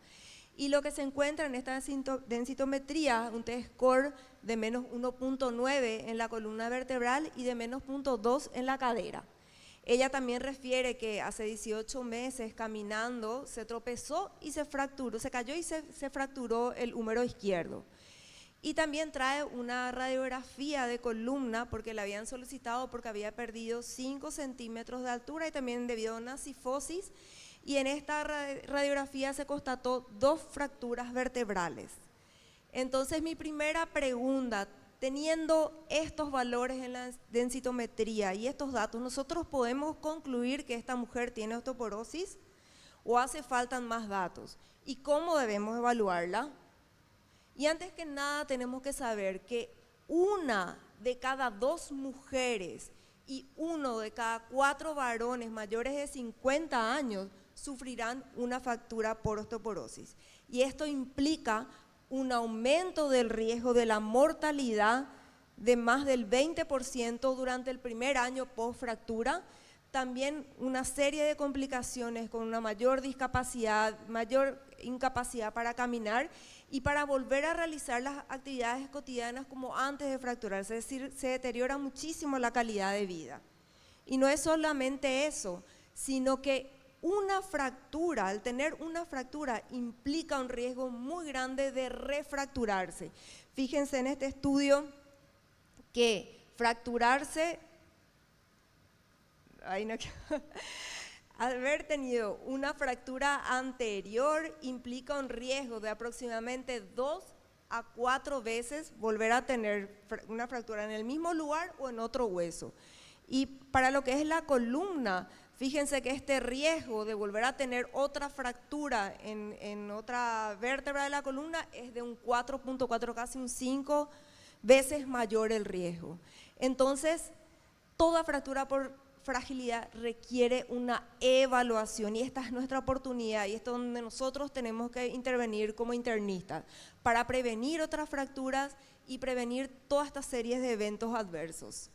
Y lo que se encuentra en esta densitometría, un T-score de menos 1.9 en la columna vertebral y de menos 0.2 en la cadera. Ella también refiere que hace 18 meses caminando se tropezó y se fracturó, se cayó y se fracturó el húmero izquierdo. Y también trae una radiografía de columna porque la habían solicitado porque había perdido 5 centímetros de altura y también debido a una cifosis. Y en esta radiografía se constató 2 fracturas vertebrales. Entonces mi primera pregunta, teniendo estos valores en la densitometría y estos datos, ¿nosotros podemos concluir que esta mujer tiene osteoporosis o hace falta más datos? ¿Y cómo debemos evaluarla? Y antes que nada tenemos que saber que 1 de cada 2 mujeres y 1 de cada 4 varones mayores de 50 años sufrirán una fractura por osteoporosis. Y esto implica un aumento del riesgo de la mortalidad de más del 20% durante el primer año post fractura, también una serie de complicaciones con una mayor discapacidad, mayor incapacidad para caminar y para volver a realizar las actividades cotidianas como antes de fracturarse, es decir, se deteriora muchísimo la calidad de vida. Y no es solamente eso, sino que una fractura, al tener una fractura, implica un riesgo muy grande de refracturarse. Fíjense en este estudio que fracturarse, Haber tenido una fractura anterior implica un riesgo de aproximadamente 2 a 4 veces volver a tener una fractura en el mismo lugar o en otro hueso. Y para lo que es la columna, fíjense que este riesgo de volver a tener otra fractura en otra vértebra de la columna es de un 4.4, casi un 5 veces mayor el riesgo. Entonces, toda fractura por fragilidad requiere una evaluación y esta es nuestra oportunidad y esto es donde nosotros tenemos que intervenir como internistas para prevenir otras fracturas y prevenir toda esta serie de eventos adversos.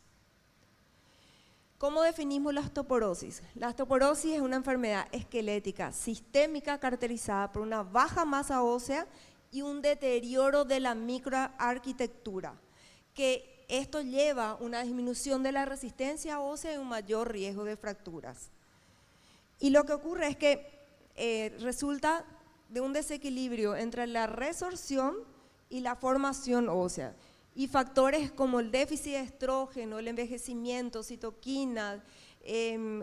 ¿Cómo definimos la osteoporosis? La osteoporosis es una enfermedad esquelética sistémica caracterizada por una baja masa ósea y un deterioro de la microarquitectura, que esto lleva a una disminución de la resistencia ósea y un mayor riesgo de fracturas. Y lo que ocurre es que resulta de un desequilibrio entre la resorción y la formación ósea. Y factores como el déficit de estrógeno, el envejecimiento, citoquinas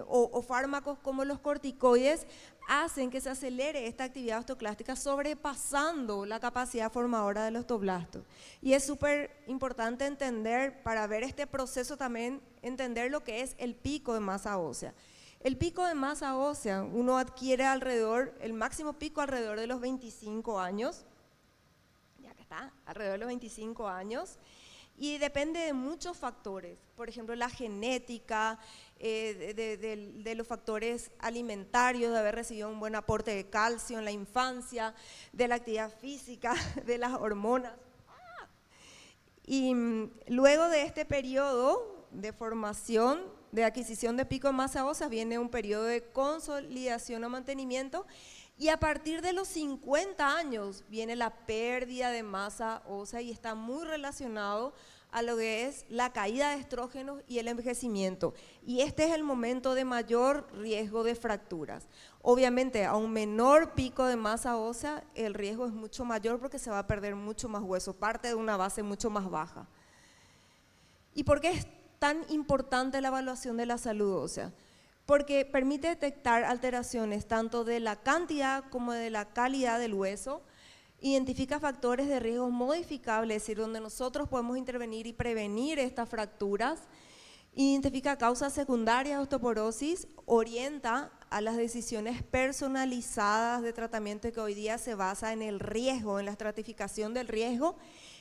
o fármacos como los corticoides hacen que se acelere esta actividad osteoclástica sobrepasando la capacidad formadora del osteoblasto. Y es súper importante entender, para ver este proceso también, entender lo que es el pico de masa ósea. El pico de masa ósea uno adquiere el máximo pico alrededor de los 25 años, ya que está, alrededor de los 25 años, y depende de muchos factores, por ejemplo la genética, de los factores alimentarios, de haber recibido un buen aporte de calcio en la infancia, de la actividad física, de las hormonas. Y luego de este periodo de formación, de adquisición de pico de masa ósea, viene un periodo de consolidación o mantenimiento, y a partir de los 50 años viene la pérdida de masa ósea y está muy relacionado a lo que es la caída de estrógenos y el envejecimiento. Y este es el momento de mayor riesgo de fracturas. Obviamente, a un menor pico de masa ósea, el riesgo es mucho mayor porque se va a perder mucho más hueso, parte de una base mucho más baja. ¿Y por qué es tan importante la evaluación de la salud ósea? Porque permite detectar alteraciones tanto de la cantidad como de la calidad del hueso, identifica factores de riesgo modificables, es decir, donde nosotros podemos intervenir y prevenir estas fracturas, identifica causas secundarias de osteoporosis, orienta a las decisiones personalizadas de tratamiento que hoy día se basa en el riesgo, en la estratificación del riesgo,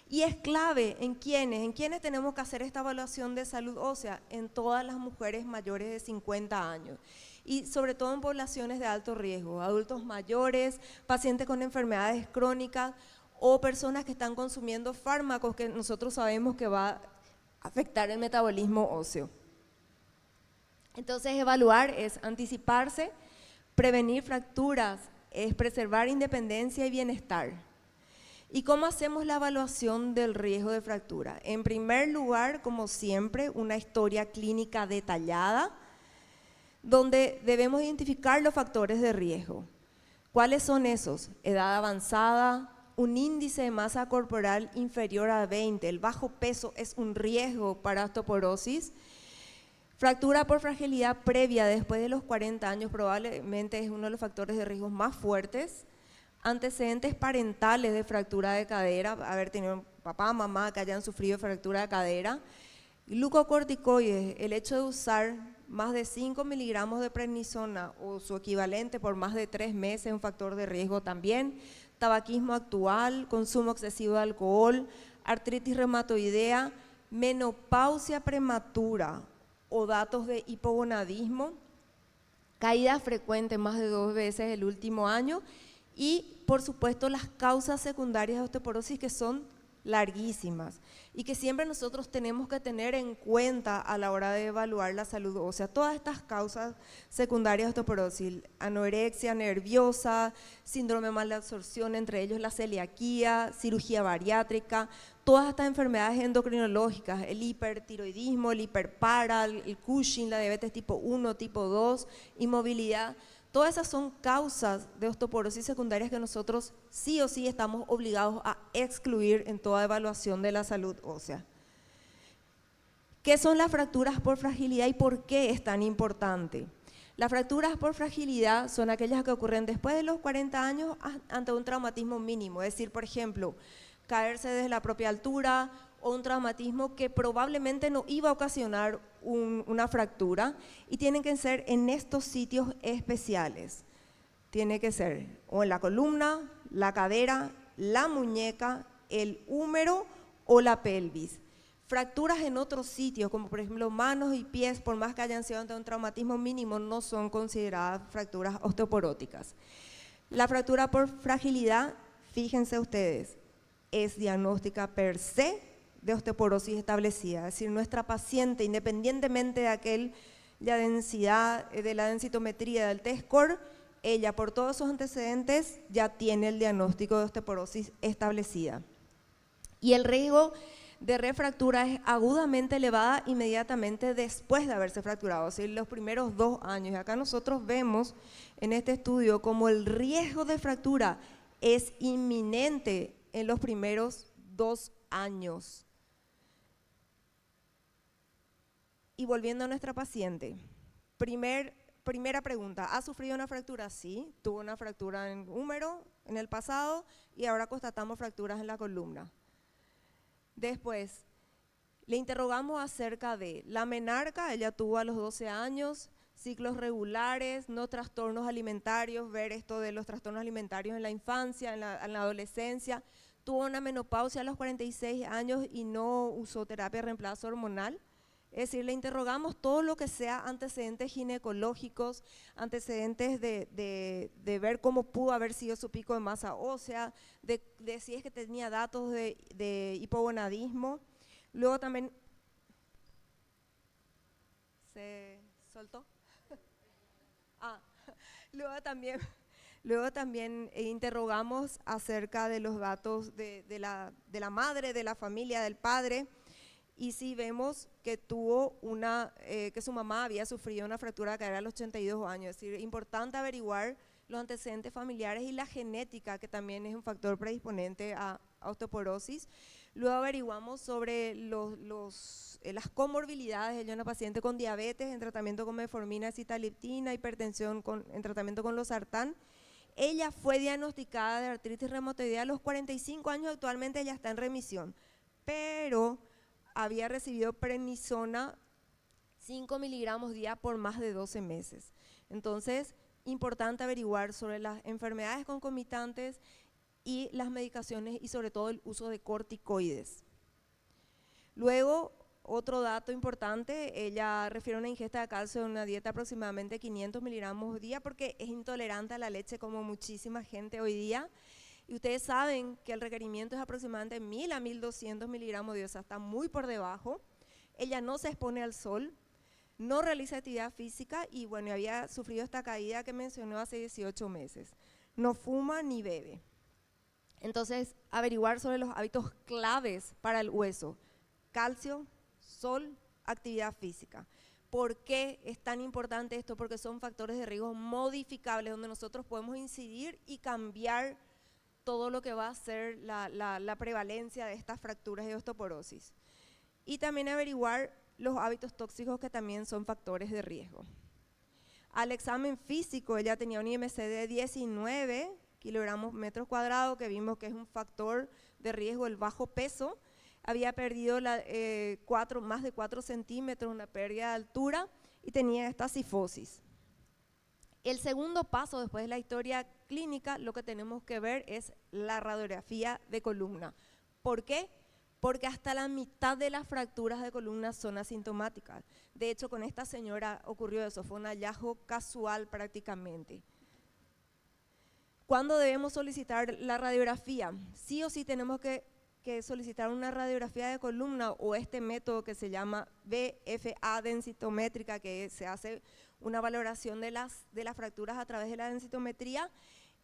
y es clave en quiénes tenemos que hacer esta evaluación de salud ósea, en todas las mujeres mayores de 50 años. Y sobre todo en poblaciones de alto riesgo, adultos mayores, pacientes con enfermedades crónicas o personas que están consumiendo fármacos que nosotros sabemos que va a afectar el metabolismo óseo. Entonces, evaluar es anticiparse, prevenir fracturas, es preservar independencia y bienestar. ¿Y cómo hacemos la evaluación del riesgo de fractura? En primer lugar, como siempre, una historia clínica detallada, donde debemos identificar los factores de riesgo. ¿Cuáles son esos? Edad avanzada, un índice de masa corporal inferior a 20, el bajo peso es un riesgo para osteoporosis, fractura por fragilidad previa después de los 40 años probablemente es uno de los factores de riesgo más fuertes, antecedentes parentales de fractura de cadera, haber tenido papá, mamá que hayan sufrido fractura de cadera, glucocorticoides, el hecho de usar más de 5 miligramos de prednisona o su equivalente por más de 3 meses es un factor de riesgo también, tabaquismo actual, consumo excesivo de alcohol, artritis reumatoidea, menopausia prematura o datos de hipogonadismo, caídas frecuentes más de 2 veces el último año y por supuesto las causas secundarias de osteoporosis que son larguísimas y que siempre nosotros tenemos que tener en cuenta a la hora de evaluar la salud ósea. Todas estas causas secundarias de osteoporosis, anorexia nerviosa, síndrome de malabsorción, entre ellos la celiaquía, cirugía bariátrica, todas estas enfermedades endocrinológicas, el hipertiroidismo, el hiperpara, el Cushing, la diabetes tipo 1, tipo 2, inmovilidad. Todas esas son causas de osteoporosis secundarias que nosotros sí o sí estamos obligados a excluir en toda evaluación de la salud ósea. ¿Qué son las fracturas por fragilidad y por qué es tan importante? Las fracturas por fragilidad son aquellas que ocurren después de los 40 años ante un traumatismo mínimo, es decir, por ejemplo, caerse desde la propia altura o un traumatismo que probablemente no iba a ocasionar una fractura, y tienen que ser en estos sitios especiales. Tiene que ser o en la columna, la cadera, la muñeca, el húmero o la pelvis. Fracturas en otros sitios, como por ejemplo manos y pies, por más que hayan sido ante un traumatismo mínimo, no son consideradas fracturas osteoporóticas. La fractura por fragilidad, fíjense ustedes, es diagnóstica per se de osteoporosis establecida. Es decir, nuestra paciente, independientemente de la densidad, de la densitometría del T-score, ella por todos sus antecedentes ya tiene el diagnóstico de osteoporosis establecida. Y el riesgo de refractura es agudamente elevada inmediatamente después de haberse fracturado, es decir, los primeros 2 años. Y acá nosotros vemos en este estudio como el riesgo de fractura es inminente en los primeros 2 años. Y volviendo a nuestra paciente, primera pregunta, ¿ha sufrido una fractura? Sí, tuvo una fractura en húmero en el pasado y ahora constatamos fracturas en la columna. Después, le interrogamos acerca de la menarca, ella tuvo a los 12 años, ciclos regulares, no trastornos alimentarios, ver esto de los trastornos alimentarios en la infancia, en la adolescencia, tuvo una menopausia a los 46 años y no usó terapia de reemplazo hormonal. Es decir, le interrogamos todo lo que sea antecedentes ginecológicos, antecedentes de ver cómo pudo haber sido su pico de masa ósea, de si es que tenía datos de hipogonadismo. Luego también… ¿Se soltó? Luego también interrogamos acerca de los datos de la madre, de la familia, del padre. Y sí vemos que que su mamá había sufrido una fractura de cadera a los 82 años. Es decir, es importante averiguar los antecedentes familiares y la genética, que también es un factor predisponente a osteoporosis. Luego averiguamos sobre las comorbilidades. Ella es una paciente con diabetes en tratamiento con metformina, sitagliptina, hipertensión en tratamiento con losartán. Ella fue diagnosticada de artritis reumatoidea a los 45 años, actualmente ella está en remisión, pero había recibido prednisona 5 miligramos día por más de 12 meses. Entonces, importante averiguar sobre las enfermedades concomitantes y las medicaciones y sobre todo el uso de corticoides. Luego, otro dato importante, ella refiere a una ingesta de calcio en una dieta aproximadamente 500 miligramos día porque es intolerante a la leche como muchísima gente hoy día. Y ustedes saben que el requerimiento es aproximadamente 1000 a 1200 miligramos día, o sea, está muy por debajo. Ella no se expone al sol, no realiza actividad física y bueno, había sufrido esta caída que mencionó hace 18 meses. No fuma ni bebe. Entonces, averiguar sobre los hábitos claves para el hueso: calcio, sol, actividad física. ¿Por qué es tan importante esto? Porque son factores de riesgo modificables donde nosotros podemos incidir y cambiar todo lo que va a ser la prevalencia de estas fracturas de osteoporosis. Y también averiguar los hábitos tóxicos, que también son factores de riesgo. Al examen físico, ella tenía un IMC de 19 kilogramos metros cuadrados, que vimos que es un factor de riesgo el bajo peso. Había perdido más de 4 centímetros, una pérdida de altura, y tenía esta cifosis. El segundo paso después de la historia clínica, lo que tenemos que ver es la radiografía de columna. ¿Por qué? Porque hasta la mitad de las fracturas de columna son asintomáticas. De hecho, con esta señora ocurrió eso, fue un hallazgo casual prácticamente. ¿Cuándo debemos solicitar la radiografía? Sí o sí tenemos que solicitar una radiografía de columna, o este método que se llama BFA densitométrica, que se hace una valoración de las fracturas a través de la densitometría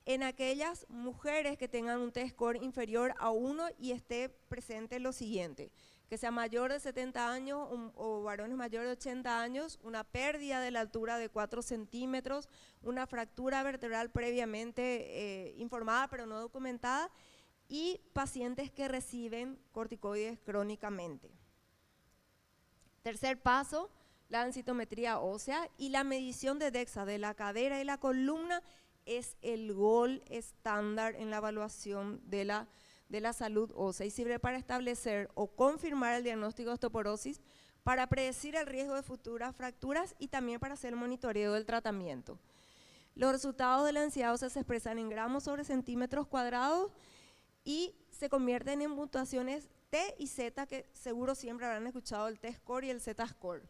en aquellas mujeres que tengan un T-score inferior a 1 y esté presente lo siguiente: que sea mayor de 70 años o varones mayores de 80 años, una pérdida de la altura de 4 centímetros, una fractura vertebral previamente informada pero no documentada, y pacientes que reciben corticoides crónicamente. Tercer paso, la densitometría ósea, y la medición de DEXA de la cadera y la columna es el gold estándar en la evaluación de la salud ósea y sirve para establecer o confirmar el diagnóstico de osteoporosis, para predecir el riesgo de futuras fracturas y también para hacer el monitoreo del tratamiento. Los resultados de la densidad ósea se expresan en gramos sobre centímetros cuadrados y se convierten en puntuaciones T y Z, que seguro siempre habrán escuchado el T-score y el Z-score.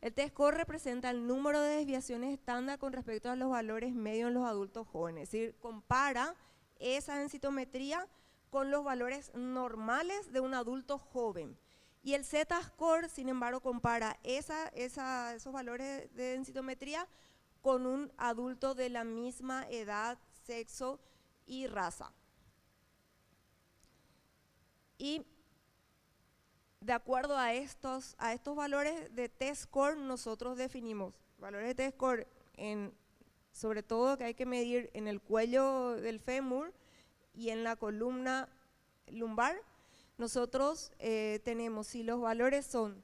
El T-score representa el número de desviaciones estándar con respecto a los valores medios en los adultos jóvenes, es decir, compara esa densitometría con los valores normales de un adulto joven. Y el Z-score, sin embargo, compara esos valores de densitometría con un adulto de la misma edad, sexo y raza. Y de acuerdo a estos valores de T-score, nosotros definimos valores de T-score, sobre todo que hay que medir en el cuello del fémur y en la columna lumbar. Nosotros tenemos, si los valores son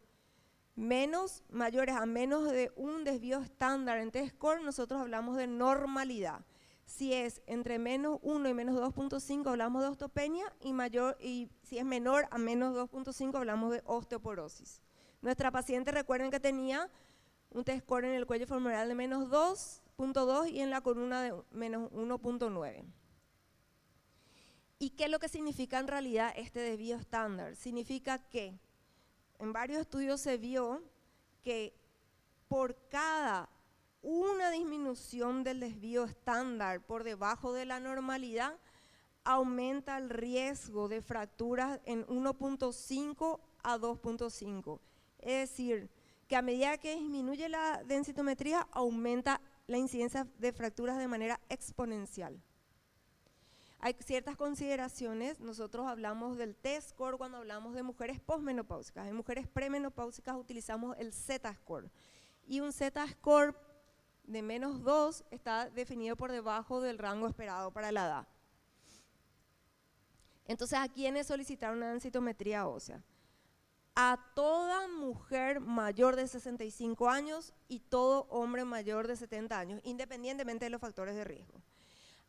mayores a menos de un desvío estándar en T-score, nosotros hablamos de normalidad. Si es entre menos 1 y menos 2.5 hablamos de osteopenia y si es menor a menos 2.5 hablamos de osteoporosis. Nuestra paciente, recuerden que tenía un T-score en el cuello femoral de menos 2.2 y en la columna de menos 1.9. ¿Y qué es lo que significa en realidad este desvío estándar? Significa que en varios estudios se vio que por cada una disminución del desvío estándar por debajo de la normalidad, aumenta el riesgo de fracturas en 1.5 a 2.5. Es decir, que a medida que disminuye la densitometría, aumenta la incidencia de fracturas de manera exponencial. Hay ciertas consideraciones, nosotros hablamos del T-score cuando hablamos de mujeres posmenopáusicas. En mujeres premenopáusicas utilizamos el Z-score. Y un Z-score de menos 2 está definido por debajo del rango esperado para la edad. Entonces, ¿a quiénes solicitaron una densitometría ósea? A toda mujer mayor de 65 años y todo hombre mayor de 70 años, independientemente de los factores de riesgo.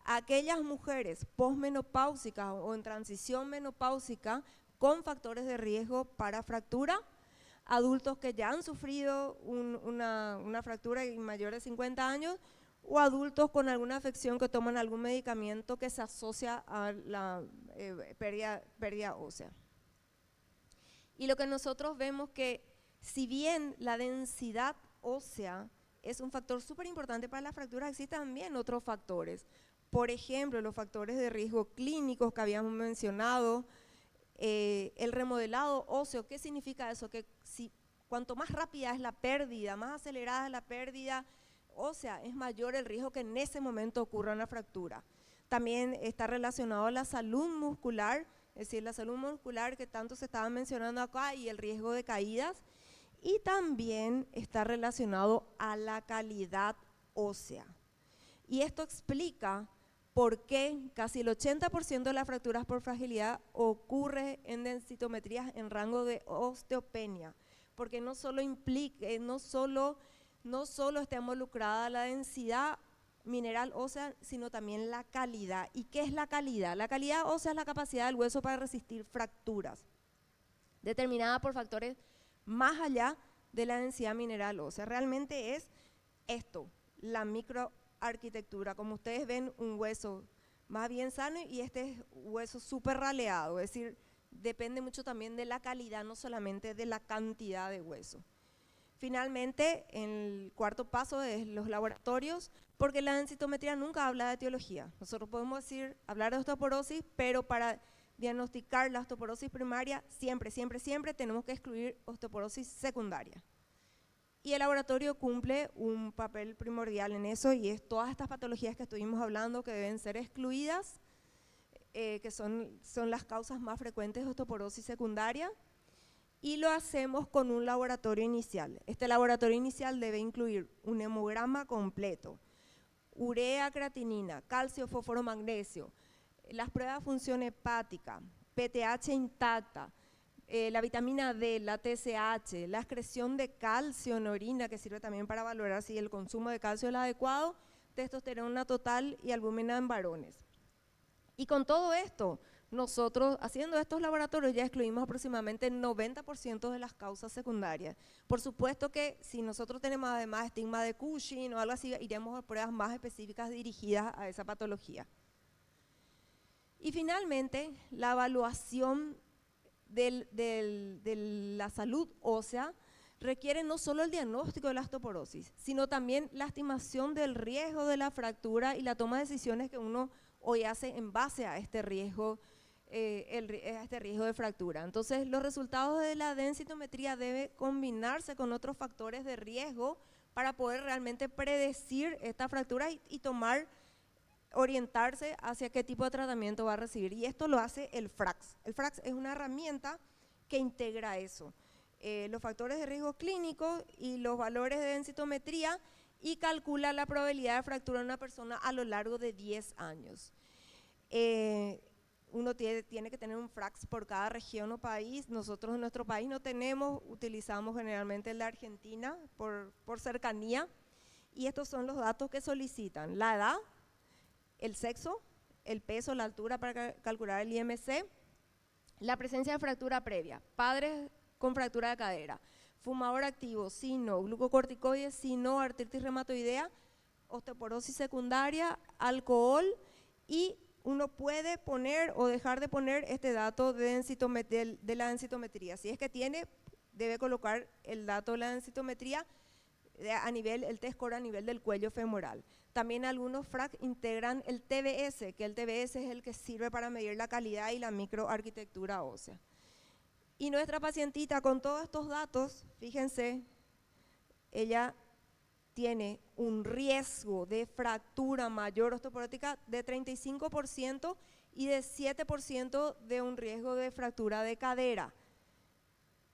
Aquellas mujeres posmenopáusicas o en transición menopáusica con factores de riesgo para fractura, adultos que ya han sufrido una fractura y mayor de 50 años, o adultos con alguna afección que toman algún medicamento que se asocia a la pérdida ósea. Y lo que nosotros vemos que, si bien la densidad ósea es un factor súper importante para la fractura, existen también otros factores. Por ejemplo, los factores de riesgo clínicos que habíamos mencionado, el remodelado óseo. ¿Qué significa eso? Que cuanto más rápida es la pérdida, más acelerada es la pérdida ósea, es mayor el riesgo que en ese momento ocurra una fractura. También está relacionado a la salud muscular, es decir, la salud muscular que tanto se estaba mencionando acá y el riesgo de caídas, y también está relacionado a la calidad ósea. Y esto explica por qué casi el 80% de las fracturas por fragilidad ocurre en densitometrías en rango de osteopenia, porque no solo está involucrada la densidad mineral ósea, sino también la calidad. ¿Y qué es la calidad? La calidad ósea es la capacidad del hueso para resistir fracturas, determinada por factores más allá de la densidad mineral ósea. Realmente es esto, la microarquitectura. Como ustedes ven, un hueso más bien sano y este es hueso súper raleado, es decir, depende mucho también de la calidad, no solamente de la cantidad de hueso. Finalmente, el cuarto paso es los laboratorios, porque la densitometría nunca habla de etiología. Nosotros podemos hablar de osteoporosis, pero para diagnosticar la osteoporosis primaria, siempre tenemos que excluir osteoporosis secundaria. Y el laboratorio cumple un papel primordial en eso, y es todas estas patologías que estuvimos hablando que deben ser excluidas, que son las causas más frecuentes de osteoporosis secundaria, y lo hacemos con un laboratorio inicial. Este laboratorio inicial debe incluir un hemograma completo, urea, creatinina, calcio, fósforo, magnesio, las pruebas de función hepática, PTH intacta, la vitamina D, la TSH, la excreción de calcio en orina, que sirve también para valorar si el consumo de calcio es el adecuado, testosterona total y albúmina en varones. Y con todo esto, nosotros haciendo estos laboratorios ya excluimos aproximadamente el 90% de las causas secundarias. Por supuesto que si nosotros tenemos además estigma de Cushing o algo así, iremos a pruebas más específicas dirigidas a esa patología. Y finalmente, la evaluación de la salud ósea requiere no solo el diagnóstico de la osteoporosis, sino también la estimación del riesgo de la fractura y la toma de decisiones que uno hoy hace en base a este riesgo, de fractura. Entonces, los resultados de la densitometría deben combinarse con otros factores de riesgo para poder realmente predecir esta fractura y orientarse hacia qué tipo de tratamiento va a recibir. Y esto lo hace el FRAX. El FRAX es una herramienta que integra eso, los factores de riesgo clínico y los valores de densitometría, y calcula la probabilidad de fractura en una persona a lo largo de 10 años. Uno tiene que tener un FRAX por cada región o país. Nosotros en nuestro país no tenemos, utilizamos generalmente el de Argentina por cercanía, y estos son los datos que solicitan: la edad, el sexo, el peso, la altura para calcular el IMC, la presencia de fractura previa, padres con fractura de cadera, fumador activo, sí, no, glucocorticoides, sí, no, artritis reumatoidea, osteoporosis secundaria, alcohol, y uno puede poner o dejar de poner este dato de la densitometría. Si es que tiene, debe colocar el dato de la densitometría a nivel, el T-score a nivel del cuello femoral. También algunos FRAC integran el TBS, que el TBS es el que sirve para medir la calidad y la microarquitectura ósea. Y nuestra pacientita, con todos estos datos, fíjense, ella tiene un riesgo de fractura mayor osteoporótica de 35% y de 7% de un riesgo de fractura de cadera.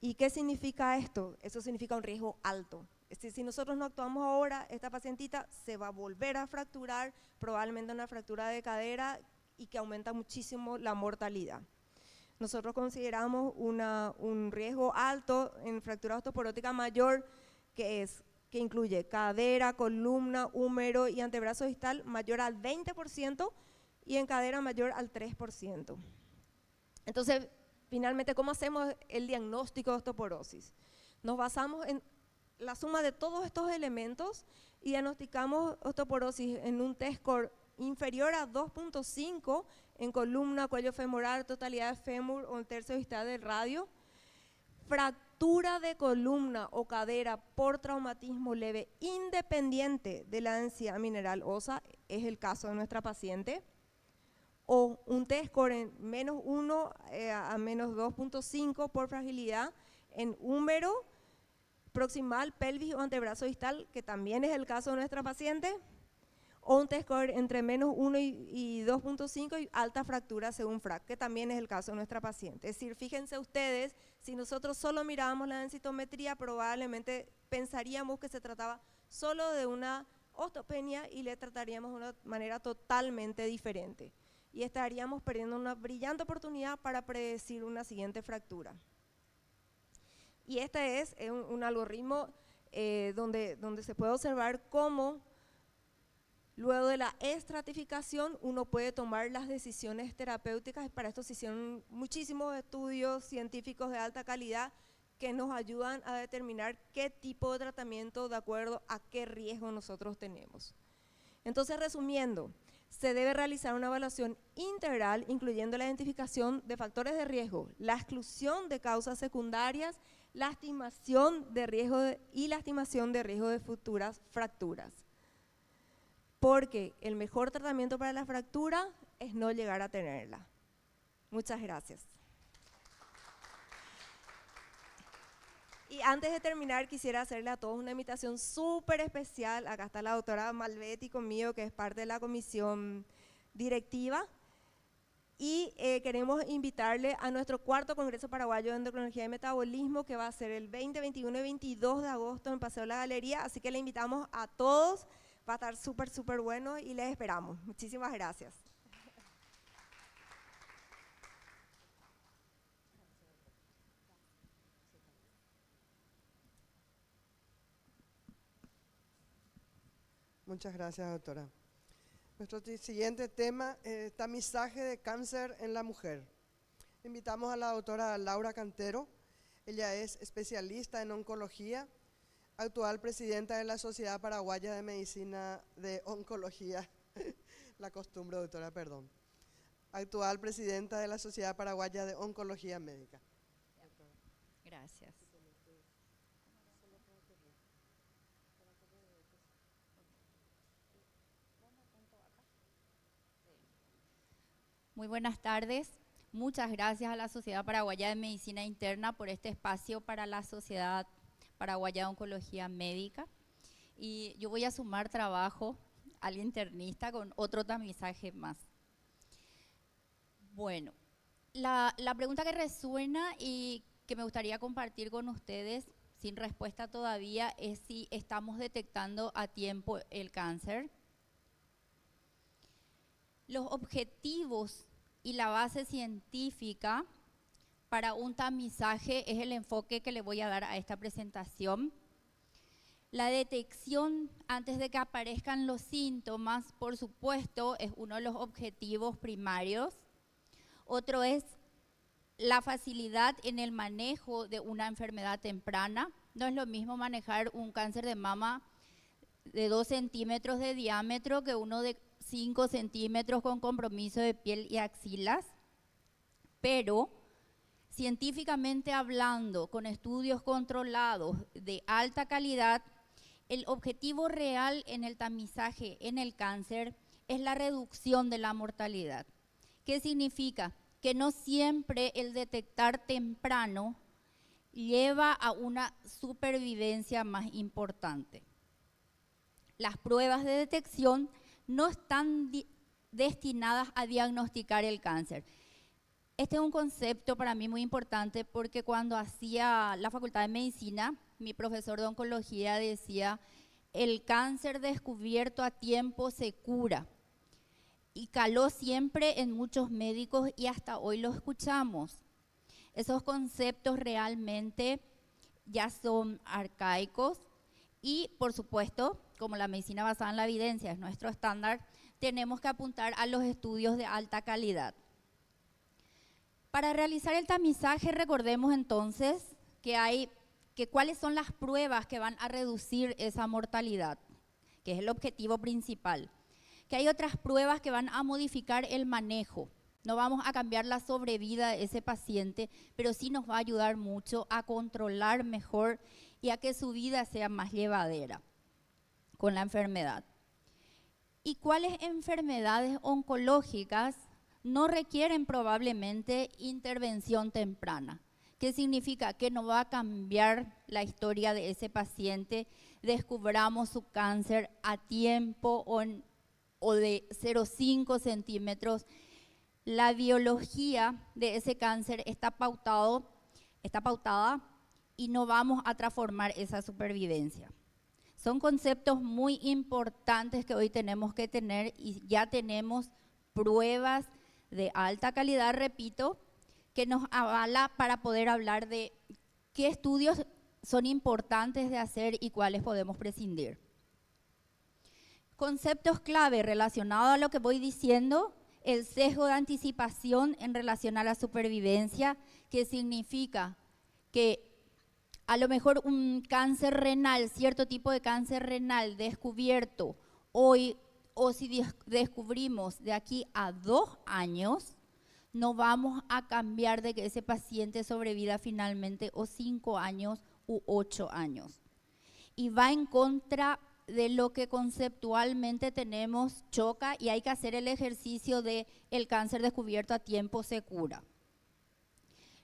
¿Y qué significa esto? Eso significa un riesgo alto. Es decir, si nosotros no actuamos ahora, esta pacientita se va a volver a fracturar, probablemente una fractura de cadera, y que aumenta muchísimo la mortalidad. Nosotros consideramos un riesgo alto en fractura osteoporótica mayor, que incluye cadera, columna, húmero y antebrazo distal, mayor al 20%, y en cadera mayor al 3%. Entonces, finalmente, ¿cómo hacemos el diagnóstico de osteoporosis? Nos basamos en la suma de todos estos elementos y diagnosticamos osteoporosis en un T-score inferior a 2.5 en columna, cuello femoral, totalidad de fémur o en tercio distal del radio, fractura de columna o cadera por traumatismo leve independiente de la densidad mineral ósea, es el caso de nuestra paciente, o un T-score en menos 1 a menos 2.5 por fragilidad en húmero, proximal, pelvis o antebrazo distal, que también es el caso de nuestra paciente, o un T-score entre menos 1 y 2.5 y alta fractura según FRAC, que también es el caso de nuestra paciente. Es decir, fíjense ustedes, si nosotros solo mirábamos la densitometría, probablemente pensaríamos que se trataba solo de una osteopenia y le trataríamos de una manera totalmente diferente. Y estaríamos perdiendo una brillante oportunidad para predecir una siguiente fractura. Y este es un algoritmo donde se puede observar cómo luego de la estratificación uno puede tomar las decisiones terapéuticas. Para esto se hicieron muchísimos estudios científicos de alta calidad que nos ayudan a determinar qué tipo de tratamiento de acuerdo a qué riesgo nosotros tenemos. Entonces, resumiendo, se debe realizar una evaluación integral incluyendo la identificación de factores de riesgo, la exclusión de causas secundarias, la estimación de riesgo y la estimación de riesgo de futuras fracturas. Porque el mejor tratamiento para la fractura es no llegar a tenerla. Muchas gracias. Y antes de terminar, quisiera hacerle a todos una invitación súper especial. Acá está la doctora Malvetti conmigo, que es parte de la comisión directiva. Y queremos invitarle a nuestro cuarto Congreso Paraguayo de Endocrinología y Metabolismo, que va a ser el 20, 21 y 22 de agosto en Paseo de la Galería. Así que le invitamos a todos. Va a estar súper bueno y les esperamos. Muchísimas gracias. Muchas gracias, doctora. Nuestro siguiente tema es tamizaje de cáncer en la mujer. Invitamos a la doctora Laura Cantero. Ella es especialista en oncología, actual presidenta de la Sociedad Paraguaya de Medicina de Oncología. La costumbre, doctora, perdón. Actual presidenta de la Sociedad Paraguaya de Oncología Médica. Gracias. Muy buenas tardes. Muchas gracias a la Sociedad Paraguaya de Medicina Interna por este espacio para la Sociedad Paraguaya de Oncología Médica. Y yo voy a sumar trabajo al internista con otro tamizaje más. Bueno, la pregunta que resuena y que me gustaría compartir con ustedes, sin respuesta todavía, es si estamos detectando a tiempo el cáncer. Los objetivos y la base científica para un tamizaje es el enfoque que le voy a dar a esta presentación. La detección antes de que aparezcan los síntomas, por supuesto, es uno de los objetivos primarios. Otro es la facilidad en el manejo de una enfermedad temprana. No es lo mismo manejar un cáncer de mama de 2 centímetros de diámetro que uno de 5 centímetros con compromiso de piel y axilas. Pero, científicamente hablando, con estudios controlados de alta calidad, el objetivo real en el tamizaje en el cáncer es la reducción de la mortalidad. ¿Qué significa? Que no siempre el detectar temprano lleva a una supervivencia más importante. Las pruebas de detección no están destinadas a diagnosticar el cáncer. Este es un concepto para mí muy importante porque cuando hacía la Facultad de Medicina, mi profesor de oncología decía, el cáncer descubierto a tiempo se cura. Y caló siempre en muchos médicos y hasta hoy lo escuchamos. Esos conceptos realmente ya son arcaicos y, por supuesto, como la medicina basada en la evidencia es nuestro estándar, tenemos que apuntar a los estudios de alta calidad. Para realizar el tamizaje, recordemos entonces que cuáles son las pruebas que van a reducir esa mortalidad, que es el objetivo principal. Que hay otras pruebas que van a modificar el manejo. No vamos a cambiar la sobrevida de ese paciente, pero sí nos va a ayudar mucho a controlar mejor y a que su vida sea más llevadera con la enfermedad. ¿Y cuáles enfermedades oncológicas no requieren probablemente intervención temprana? ¿Qué significa? Que no va a cambiar la historia de ese paciente, descubramos su cáncer a tiempo o de 0,5 centímetros. La biología de ese cáncer está pautada y no vamos a transformar esa supervivencia. Son conceptos muy importantes que hoy tenemos que tener y ya tenemos pruebas de alta calidad, repito, que nos avala para poder hablar de qué estudios son importantes de hacer y cuáles podemos prescindir. Conceptos clave relacionados a lo que voy diciendo, el sesgo de anticipación en relación a la supervivencia, que significa que a lo mejor un cáncer renal, cierto tipo de cáncer renal descubierto hoy, o si descubrimos de aquí a 2 años, no vamos a cambiar de que ese paciente sobreviva finalmente o 5 años u 8 años. Y va en contra de lo que conceptualmente tenemos, choca y hay que hacer el ejercicio de el cáncer descubierto a tiempo se cura.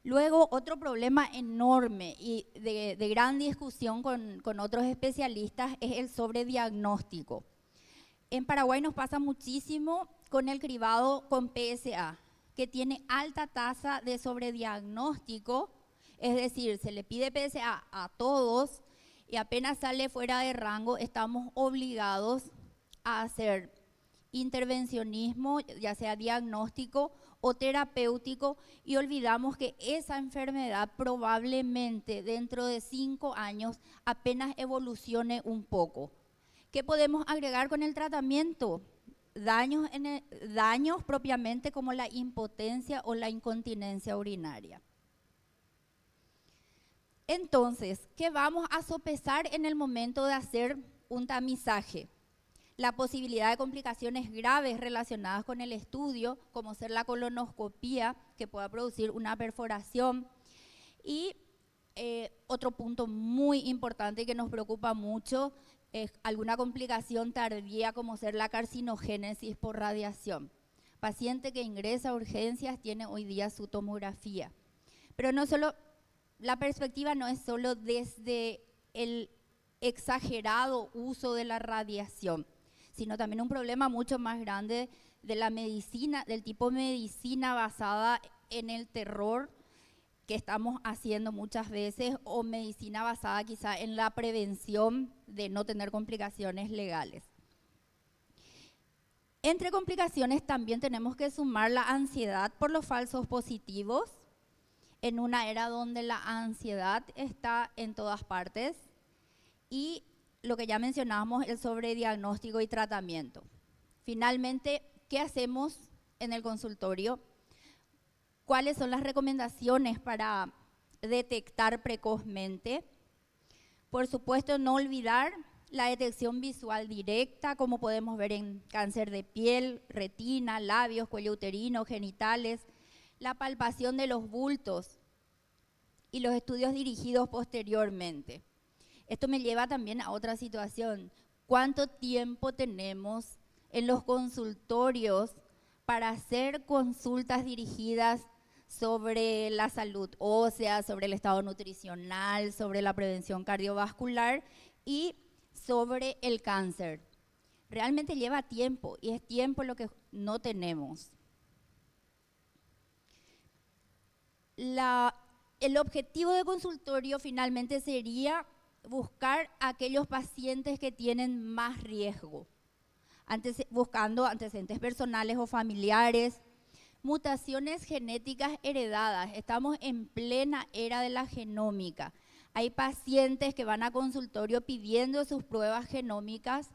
Luego, otro problema enorme y de gran discusión con otros especialistas es el sobrediagnóstico. En Paraguay nos pasa muchísimo con el cribado con PSA, que tiene alta tasa de sobrediagnóstico, es decir, se le pide PSA a todos y apenas sale fuera de rango, estamos obligados a hacer intervencionismo, ya sea diagnóstico o terapéutico, y olvidamos que esa enfermedad probablemente dentro de 5 años apenas evolucione un poco, ¿Qué podemos agregar con el tratamiento? Daños propiamente como la impotencia o la incontinencia urinaria. Entonces, ¿qué vamos a sopesar en el momento de hacer un tamizaje? La posibilidad de complicaciones graves relacionadas con el estudio, como ser la colonoscopía, que pueda producir una perforación. Y otro punto muy importante que nos preocupa mucho es alguna complicación tardía, como ser la carcinogénesis por radiación. Paciente que ingresa a urgencias tiene hoy día su tomografía. Pero no solo, la perspectiva no es solo desde el exagerado uso de la radiación, sino también un problema mucho más grande de la medicina, del tipo medicina basada en el terror que estamos haciendo muchas veces, o medicina basada quizá en la prevención de no tener complicaciones legales. Entre complicaciones también tenemos que sumar la ansiedad por los falsos positivos, en una era donde la ansiedad está en todas partes, y lo que ya mencionábamos, el sobrediagnóstico y tratamiento. Finalmente, ¿qué hacemos en el consultorio? ¿Cuáles son las recomendaciones para detectar precozmente? Por supuesto, no olvidar la detección visual directa, como podemos ver en cáncer de piel, retina, labios, cuello uterino, genitales, la palpación de los bultos y los estudios dirigidos posteriormente. Esto me lleva también a otra situación. ¿Cuánto tiempo tenemos en los consultorios para hacer consultas dirigidas sobre la salud ósea, sobre el estado nutricional, sobre la prevención cardiovascular y sobre el cáncer? Realmente lleva tiempo, y es tiempo lo que no tenemos. El objetivo de consultorio finalmente sería buscar a aquellos pacientes que tienen más riesgo, buscando antecedentes personales o familiares, mutaciones genéticas heredadas. Estamos en plena era de la genómica. Hay pacientes que van a consultorio pidiendo sus pruebas genómicas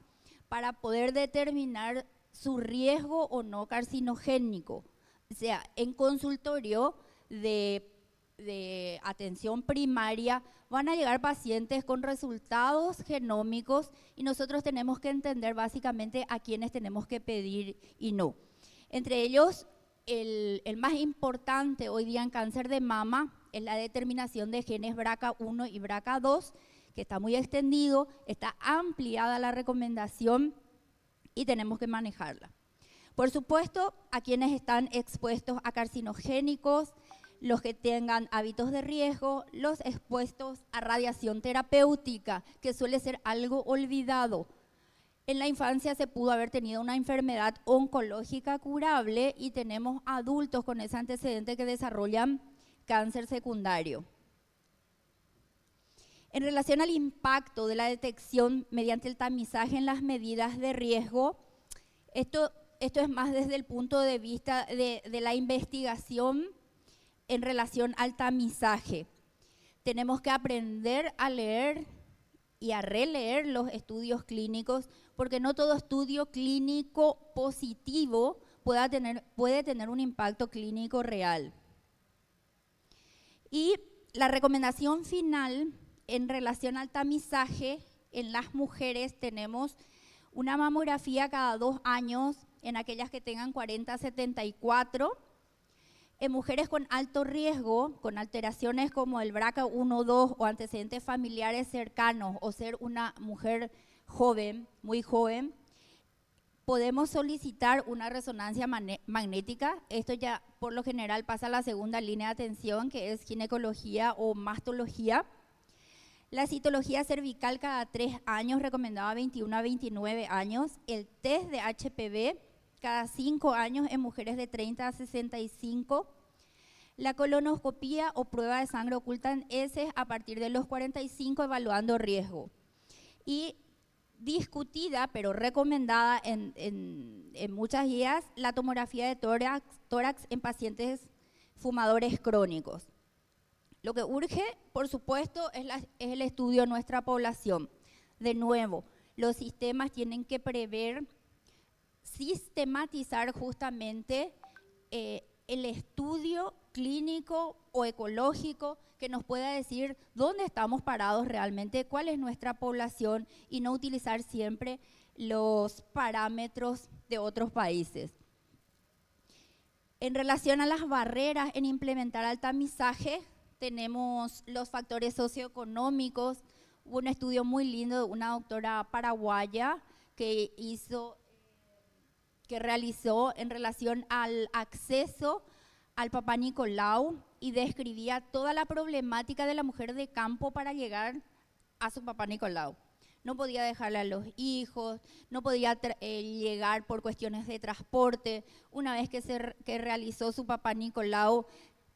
para poder determinar su riesgo o no carcinogénico. O sea, en consultorio de atención primaria van a llegar pacientes con resultados genómicos, y nosotros tenemos que entender básicamente a quiénes tenemos que pedir y no. Entre ellos, el más importante hoy día en cáncer de mama es la determinación de genes BRCA1 y BRCA2, que está muy extendido, está ampliada la recomendación y tenemos que manejarla. Por supuesto, a quienes están expuestos a carcinogénicos, los que tengan hábitos de riesgo, los expuestos a radiación terapéutica, que suele ser algo olvidado. En la infancia se pudo haber tenido una enfermedad oncológica curable y tenemos adultos con ese antecedente que desarrollan cáncer secundario. En relación al impacto de la detección mediante el tamizaje en las medidas de riesgo, esto es más desde el punto de vista de la investigación en relación al tamizaje. Tenemos que aprender a leer y a releer los estudios clínicos, porque no todo estudio clínico positivo puede tener un impacto clínico real. Y la recomendación final en relación al tamizaje en las mujeres, tenemos una mamografía cada 2 años en aquellas que tengan 40-74, en mujeres con alto riesgo, con alteraciones como el BRCA1, 2 o antecedentes familiares cercanos, o ser una mujer joven, muy joven, podemos solicitar una resonancia magnética. Esto ya por lo general pasa a la segunda línea de atención, que es ginecología o mastología. La citología cervical cada 3 años, recomendada 21 a 29 años. El test de HPV cada 5 años en mujeres de 30 a 65. La colonoscopía o prueba de sangre oculta en heces a partir de los 45, evaluando riesgo. Y discutida, pero recomendada en muchas guías, la tomografía de tórax en pacientes fumadores crónicos. Lo que urge, por supuesto, es el estudio de nuestra población. De nuevo, Los sistemas tienen que prever, sistematizar justamente el estudio clínico o ecológico que nos pueda decir dónde estamos parados realmente, cuál es nuestra población y no utilizar siempre los parámetros de otros países. En relación a las barreras en implementar el tamizaje, tenemos los factores socioeconómicos. Hubo un estudio muy lindo de una doctora paraguaya que realizó en relación al acceso al Papá Nicolau y describía toda la problemática de la mujer de campo para llegar a su Papá Nicolau. No podía dejarle a los hijos, no podía llegar por cuestiones de transporte. Una vez que realizó su Papá Nicolau,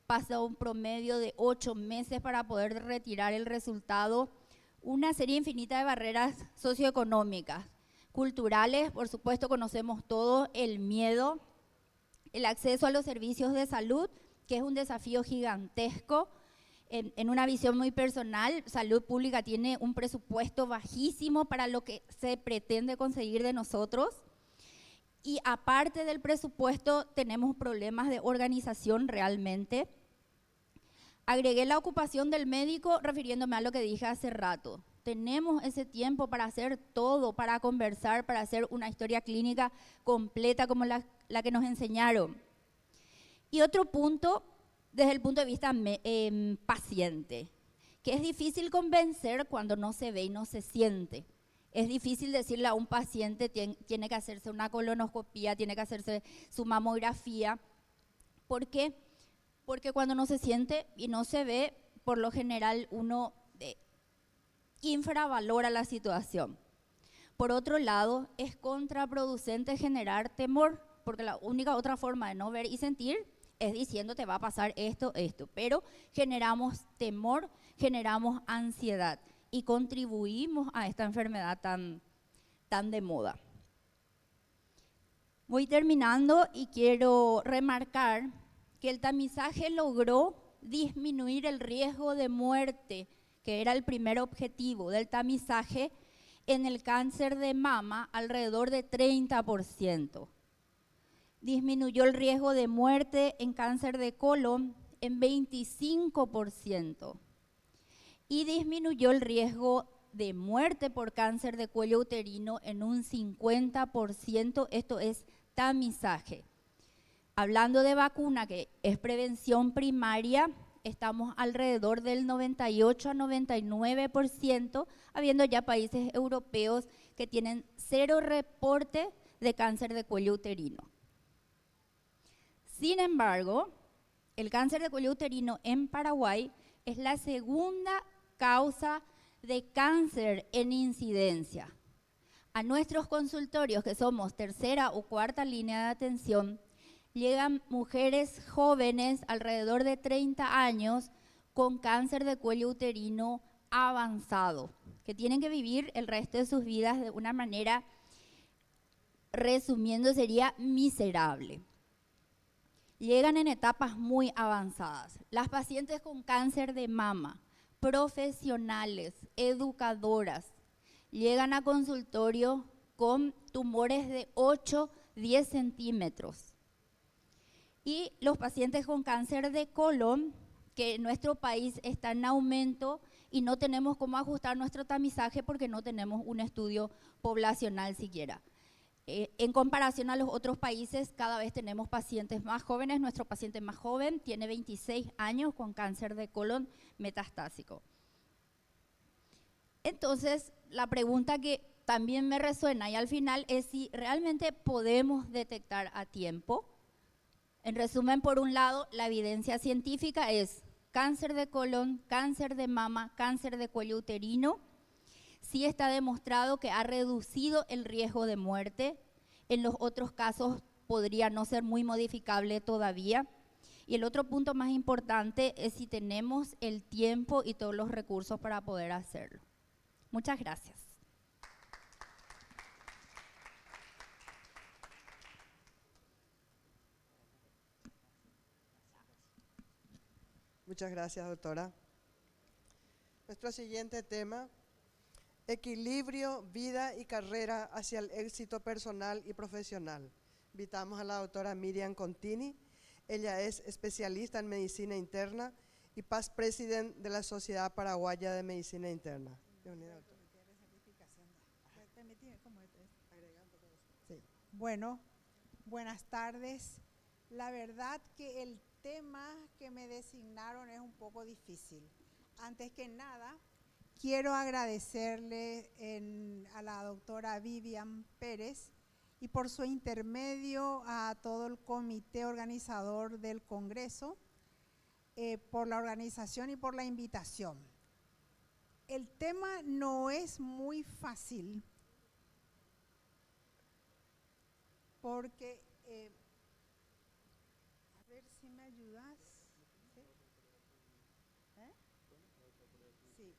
pasó un promedio de 8 meses para poder retirar el resultado. Una serie infinita de barreras socioeconómicas, culturales, por supuesto conocemos todo, el miedo, el acceso a los servicios de salud, que es un desafío gigantesco. En una visión muy personal, salud pública tiene un presupuesto bajísimo para lo que se pretende conseguir de nosotros. Y aparte del presupuesto, tenemos problemas de organización realmente. Agregué la ocupación del médico refiriéndome a lo que dije hace rato. Tenemos ese tiempo para hacer todo, para conversar, para hacer una historia clínica completa como la que nos enseñaron. Y otro punto, desde el punto de vista paciente, que es difícil convencer cuando no se ve y no se siente. Es difícil decirle a un paciente tiene que hacerse una colonoscopía, tiene que hacerse su mamografía. ¿Por qué? Porque cuando no se siente y no se ve, por lo general uno infravalora la situación. Por otro lado, es contraproducente generar temor, porque la única otra forma de no ver y sentir es diciendo te va a pasar esto, pero generamos temor, generamos ansiedad y contribuimos a esta enfermedad tan de moda. Voy terminando y quiero remarcar que el tamizaje logró disminuir el riesgo de muerte, que era el primer objetivo del tamizaje, en el cáncer de mama alrededor de 30%. Disminuyó el riesgo de muerte en cáncer de colon en 25%. Y disminuyó el riesgo de muerte por cáncer de cuello uterino en un 50%. Esto es tamizaje. Hablando de vacuna, que es prevención primaria, estamos alrededor del 98 a 99%, habiendo ya países europeos que tienen 0 reporte de cáncer de cuello uterino. Sin embargo, el cáncer de cuello uterino en Paraguay es la segunda causa de cáncer en incidencia. A nuestros consultorios, que somos tercera o cuarta línea de atención, llegan mujeres jóvenes alrededor de 30 años con cáncer de cuello uterino avanzado, que tienen que vivir el resto de sus vidas de una manera, resumiendo, sería miserable. Llegan en etapas muy avanzadas. Las pacientes con cáncer de mama, profesionales, educadoras, llegan a consultorio con tumores de 8-10 centímetros. Y los pacientes con cáncer de colon, que en nuestro país está en aumento y no tenemos cómo ajustar nuestro tamizaje porque no tenemos un estudio poblacional siquiera. En comparación a los otros países, cada vez tenemos pacientes más jóvenes. Nuestro paciente más joven tiene 26 años con cáncer de colon metastásico. Entonces, la pregunta que también me resuena y al final es si realmente podemos detectar a tiempo. En resumen, por un lado, la evidencia científica es cáncer de colon, cáncer de mama, cáncer de cuello uterino. Sí está demostrado que ha reducido el riesgo de muerte. En los otros casos podría no ser muy modificable todavía. Y el otro punto más importante es si tenemos el tiempo y todos los recursos para poder hacerlo. Muchas gracias. Muchas gracias, doctora. Nuestro siguiente tema equilibrio, vida y carrera hacia el éxito personal y profesional. Invitamos a la doctora Miriam Contini. Ella es especialista en medicina interna y past president de la Sociedad Paraguaya de Medicina Interna. Bienvenida, doctora. Sí. Bueno, buenas tardes. La verdad que el tema que me designaron es un poco difícil. Antes que nada, quiero agradecerle a la doctora Vivian Pérez y por su intermedio a todo el comité organizador del Congreso, por la organización y por la invitación. El tema no es muy fácil porque, a ver si me ayudas. ¿Sí? ¿Eh? Sí.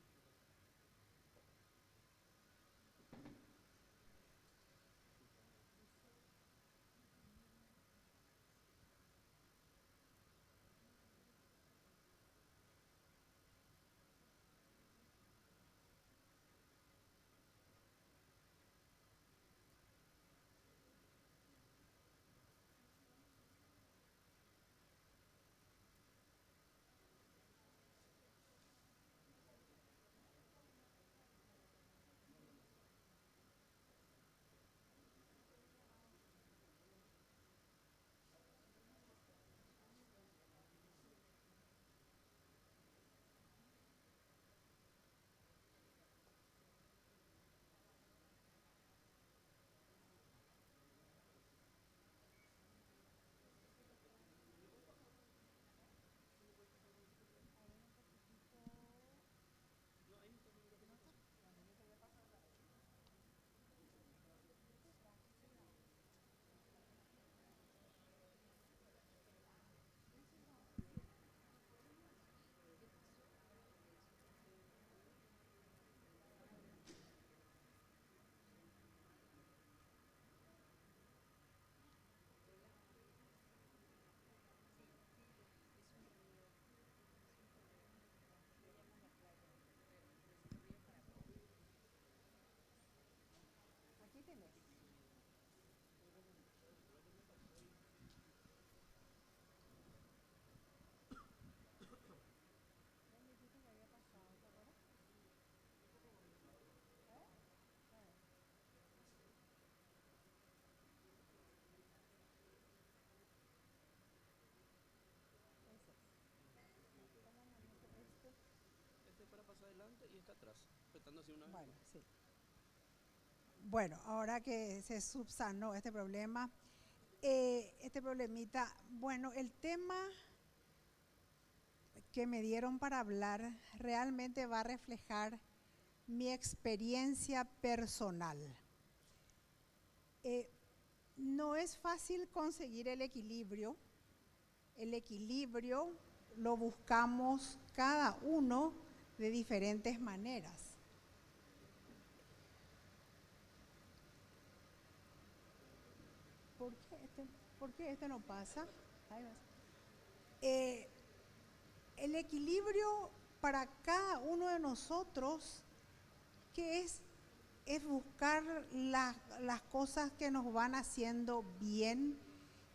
Para pasar adelante y está atrás, apretando así una vez. Bueno, sí. Bueno, ahora que se subsanó este problema, este problemita, bueno, el tema que me dieron para hablar realmente va a reflejar mi experiencia personal. No es fácil conseguir el equilibrio. El equilibrio lo buscamos cada uno de diferentes maneras. ¿Por qué este no pasa? El equilibrio para cada uno de nosotros, ¿qué es? Es buscar las cosas que nos van haciendo bien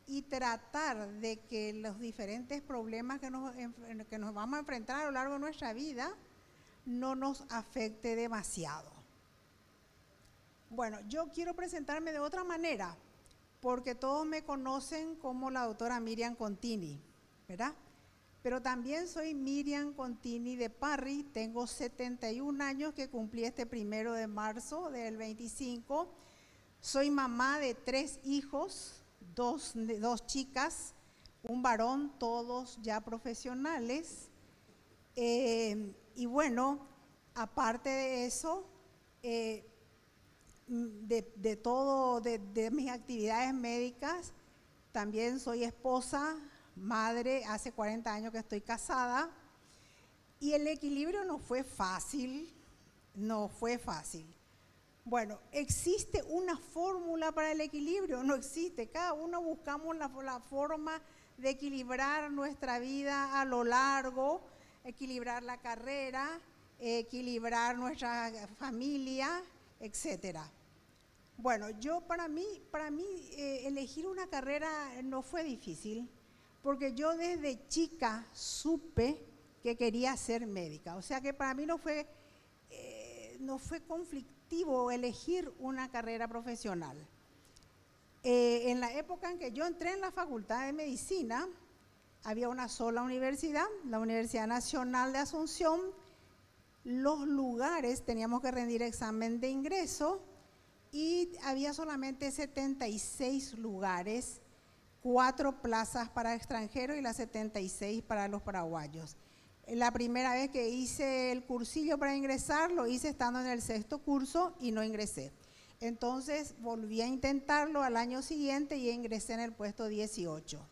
y tratar de que los diferentes problemas que nos vamos a enfrentar a lo largo de nuestra vida no nos afecte demasiado. Bueno, yo quiero presentarme de otra manera, porque todos me conocen como la doctora Miriam Contini, ¿verdad? Pero también soy Miriam Contini de Parry, tengo 71 años que cumplí este 1 de marzo del 25. Soy mamá de 3 hijos, dos chicas, un varón, todos ya profesionales. Y bueno, aparte de eso, de mis actividades médicas, también soy esposa, madre, hace 40 años que estoy casada, y el equilibrio no fue fácil, no fue fácil. Bueno, ¿existe una fórmula para el equilibrio? No existe, cada uno buscamos la forma de equilibrar nuestra vida a lo largo, equilibrar la carrera, equilibrar nuestra familia, etcétera. Bueno, para mí elegir una carrera no fue difícil, porque yo desde chica supe que quería ser médica. O sea que para mí no fue conflictivo elegir una carrera profesional. En la época en que yo entré en la Facultad de Medicina, había una sola universidad, la Universidad Nacional de Asunción. Los lugares, teníamos que rendir examen de ingreso y había solamente 76 lugares, 4 plazas para extranjeros y las 76 para los paraguayos. La primera vez que hice el cursillo para ingresar, lo hice estando en el 6º curso y no ingresé. Entonces volví a intentarlo al año siguiente y ingresé en el puesto 18.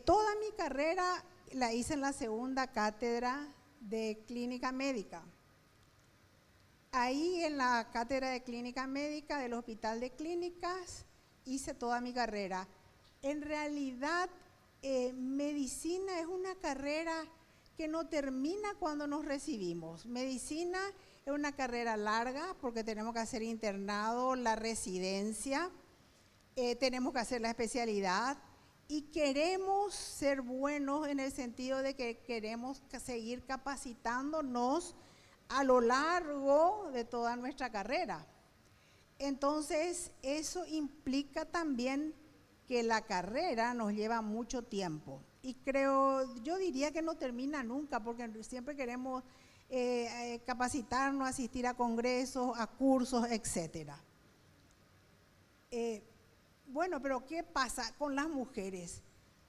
Toda mi carrera la hice en la 2ª cátedra de clínica médica. Ahí en la cátedra de clínica médica del Hospital de Clínicas hice toda mi carrera. En realidad, medicina es una carrera que no termina cuando nos recibimos. Medicina es una carrera larga porque tenemos que hacer internado, la residencia, tenemos que hacer la especialidad y queremos ser buenos en el sentido de que queremos seguir capacitándonos a lo largo de toda nuestra carrera. Entonces, eso implica también que la carrera nos lleva mucho tiempo. Y yo diría que no termina nunca, porque siempre queremos capacitarnos, asistir a congresos, a cursos, etc. Bueno, pero ¿qué pasa con las mujeres?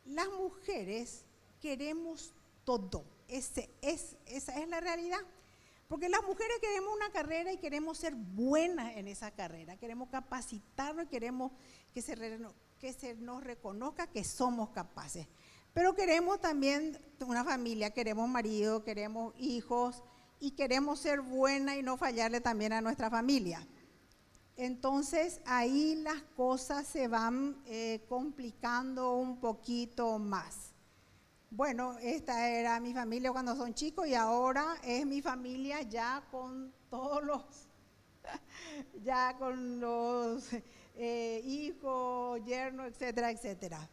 Las mujeres queremos todo, esa es la realidad. Porque las mujeres queremos una carrera y queremos ser buenas en esa carrera, queremos capacitarnos, queremos que se nos reconozca que somos capaces. Pero queremos también una familia, queremos marido, queremos hijos y queremos ser buenas y no fallarle también a nuestra familia. Entonces ahí las cosas se van complicando un poquito más. Bueno, esta era mi familia cuando son chicos y ahora es mi familia ya con todos los hijos, yernos, etcétera, etcétera.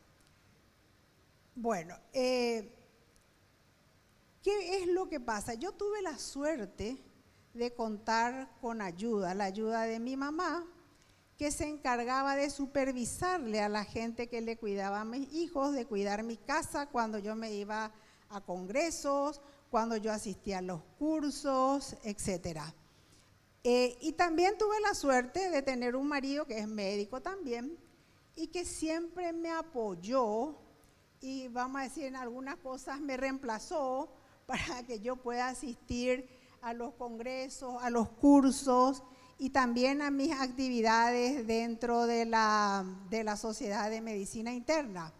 Bueno, ¿qué es lo que pasa? Yo tuve la suerte de contar con la ayuda de mi mamá, que se encargaba de supervisarle a la gente que le cuidaba a mis hijos, de cuidar mi casa cuando yo me iba a congresos, cuando yo asistía a los cursos, etc. Y también tuve la suerte de tener un marido que es médico también y que siempre me apoyó y vamos a decir en algunas cosas me reemplazó para que yo pueda asistir a los congresos, a los cursos y también a mis actividades dentro de la Sociedad de Medicina Interna.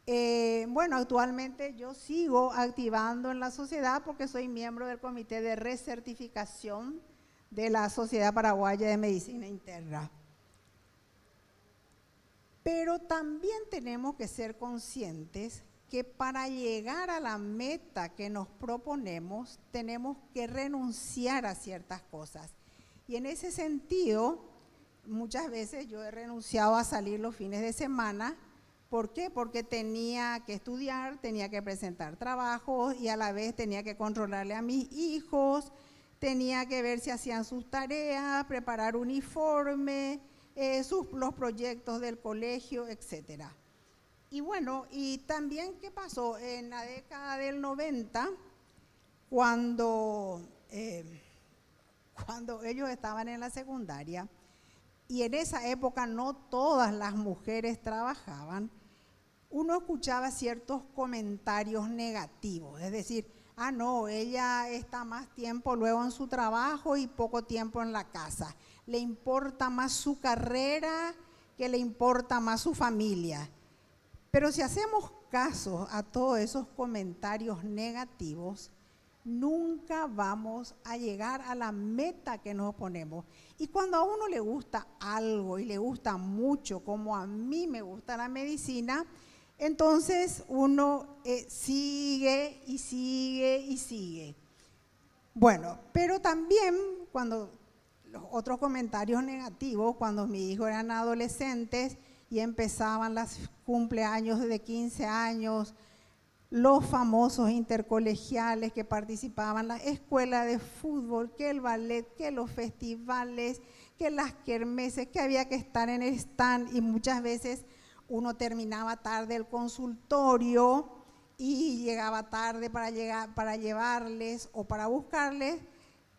Bueno, actualmente yo sigo activando en la sociedad porque soy miembro del Comité de Recertificación de la Sociedad Paraguaya de Medicina Interna. Pero también tenemos que ser conscientes que para llegar a la meta que nos proponemos tenemos que renunciar a ciertas cosas. Y en ese sentido, muchas veces yo he renunciado a salir los fines de semana. ¿Por qué? Porque tenía que estudiar, tenía que presentar trabajos y a la vez tenía que controlarle a mis hijos, tenía que ver si hacían sus tareas, preparar uniforme, los proyectos del colegio, etc. Y bueno, y también, ¿qué pasó? En la década del 90, cuando ellos estaban en la secundaria, y en esa época no todas las mujeres trabajaban, uno escuchaba ciertos comentarios negativos, es decir, no, ella está más tiempo luego en su trabajo y poco tiempo en la casa, le importa más su carrera que le importa más su familia. Pero si hacemos caso a todos esos comentarios negativos, nunca vamos a llegar a la meta que nos ponemos. Y cuando a uno le gusta algo y le gusta mucho, como a mí me gusta la medicina, entonces uno sigue y sigue y sigue. Bueno, pero también cuando los otros comentarios negativos, cuando mis hijos eran adolescentes y empezaban los cumpleaños de 15 años, los famosos intercolegiales que participaban, la escuela de fútbol, que el ballet, que los festivales, que las kermeses, que había que estar en el stand, y muchas veces uno terminaba tarde el consultorio y llegaba tarde para llevarles o para buscarles.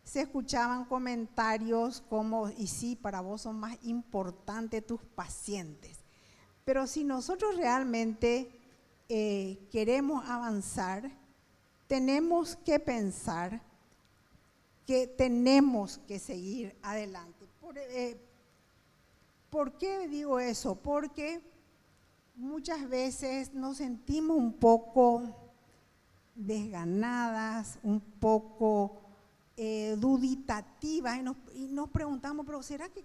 Se escuchaban comentarios como, y sí, para vos son más importantes tus pacientes. Pero si nosotros realmente queremos avanzar, tenemos que pensar que tenemos que seguir adelante. ¿Por qué digo eso? Porque muchas veces nos sentimos un poco desganadas, un poco duditativas y nos preguntamos, pero ¿será que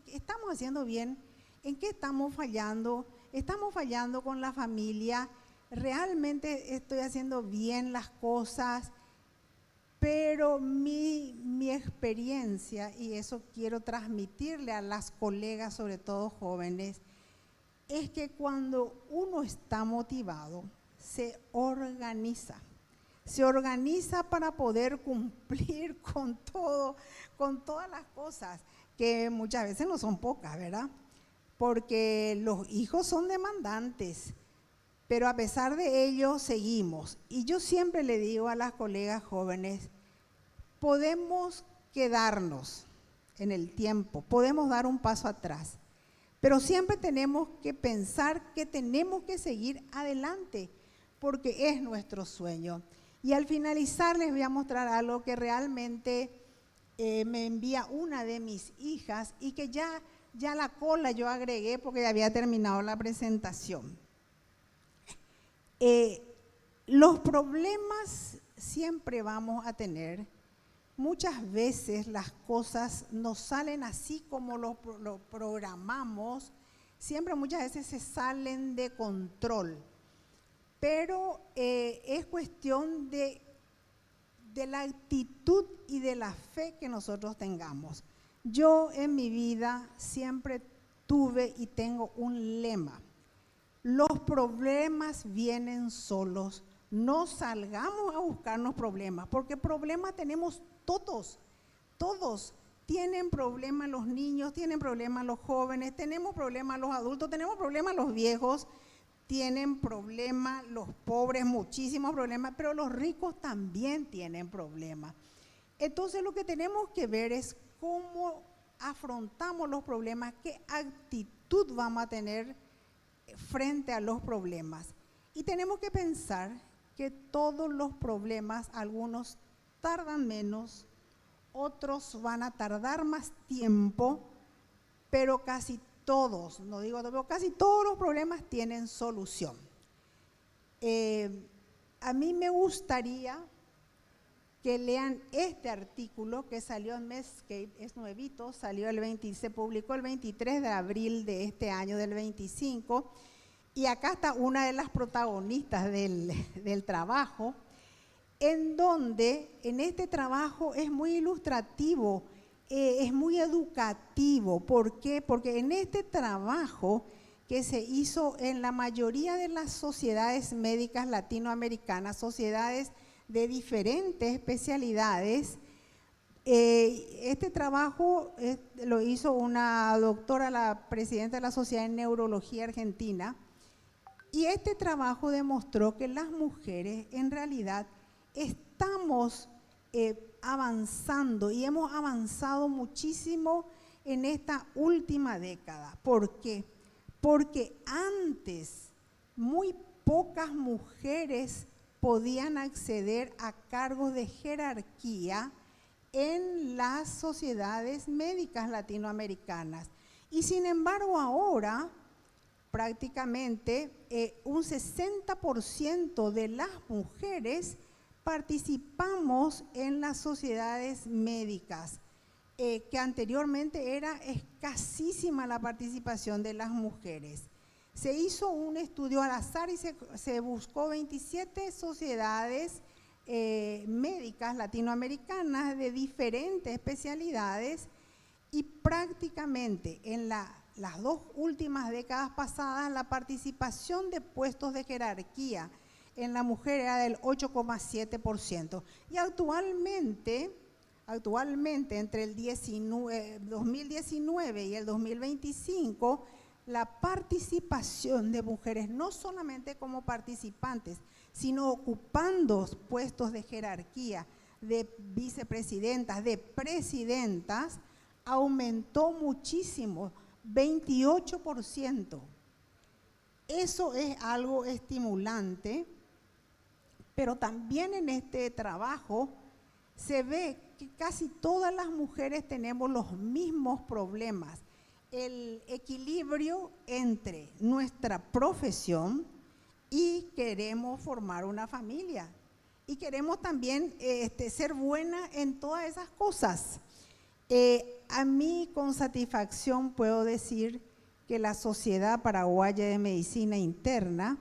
estamos haciendo bien? ¿En qué estamos fallando? ¿Estamos fallando con la familia? ¿Realmente estoy haciendo bien las cosas? Pero mi experiencia, y eso quiero transmitirle a las colegas, sobre todo jóvenes, es que cuando uno está motivado, se organiza para poder cumplir con todo, con todas las cosas, que muchas veces no son pocas, ¿verdad? Porque los hijos son demandantes, pero a pesar de ello seguimos. Y yo siempre le digo a las colegas jóvenes, podemos quedarnos en el tiempo, podemos dar un paso atrás, pero siempre tenemos que pensar que tenemos que seguir adelante, porque es nuestro sueño. Y al finalizar les voy a mostrar algo que realmente me envía una de mis hijas y que ya la cola yo agregué porque ya había terminado la presentación. Los problemas siempre vamos a tener. Muchas veces las cosas no salen así como lo programamos, siempre muchas veces se salen de control, pero es cuestión de la actitud y de la fe que nosotros tengamos. Yo en mi vida siempre tuve y tengo un lema: los problemas vienen solos, no salgamos a buscarnos problemas, porque problemas tenemos todos tienen problemas los niños, tienen problemas los jóvenes, tenemos problemas los adultos, tenemos problemas los viejos, tienen problemas los pobres, muchísimos problemas, pero los ricos también tienen problemas. Entonces lo que tenemos que ver es cómo afrontamos los problemas, qué actitud vamos a tener frente a los problemas. Y tenemos que pensar que todos los problemas, algunos tardan menos, otros van a tardar más tiempo, pero casi todos, no digo todo, pero casi todos los problemas tienen solución. A mí me gustaría que lean este artículo que salió en Medscape, es nuevito, se publicó el 23 de abril de este año, del 25, y acá está una de las protagonistas del trabajo, en donde en este trabajo es muy ilustrativo, es muy educativo. ¿Por qué? Porque en este trabajo que se hizo en la mayoría de las sociedades médicas latinoamericanas, sociedades de diferentes especialidades, este trabajo lo hizo una doctora, la presidenta de la Sociedad de Neurología Argentina, y este trabajo demostró que las mujeres en realidad estamos avanzando y hemos avanzado muchísimo en esta última década. ¿Por qué? Porque antes muy pocas mujeres podían acceder a cargos de jerarquía en las sociedades médicas latinoamericanas. Y sin embargo ahora prácticamente un 60% de las mujeres participamos en las sociedades médicas, que anteriormente era escasísima la participación de las mujeres. Se hizo un estudio al azar y se buscó 27 sociedades médicas latinoamericanas de diferentes especialidades y prácticamente en las 2 últimas décadas pasadas la participación de puestos de jerarquía en la mujer era del 8,7%. Y actualmente entre el 2019 y el 2025, la participación de mujeres, no solamente como participantes, sino ocupando puestos de jerarquía, de vicepresidentas, de presidentas, aumentó muchísimo, 28%. Eso es algo estimulante, pero también en este trabajo se ve que casi todas las mujeres tenemos los mismos problemas. El equilibrio entre nuestra profesión y queremos formar una familia. Y queremos también ser buenas en todas esas cosas. A mí con satisfacción puedo decir que la Sociedad Paraguaya de Medicina Interna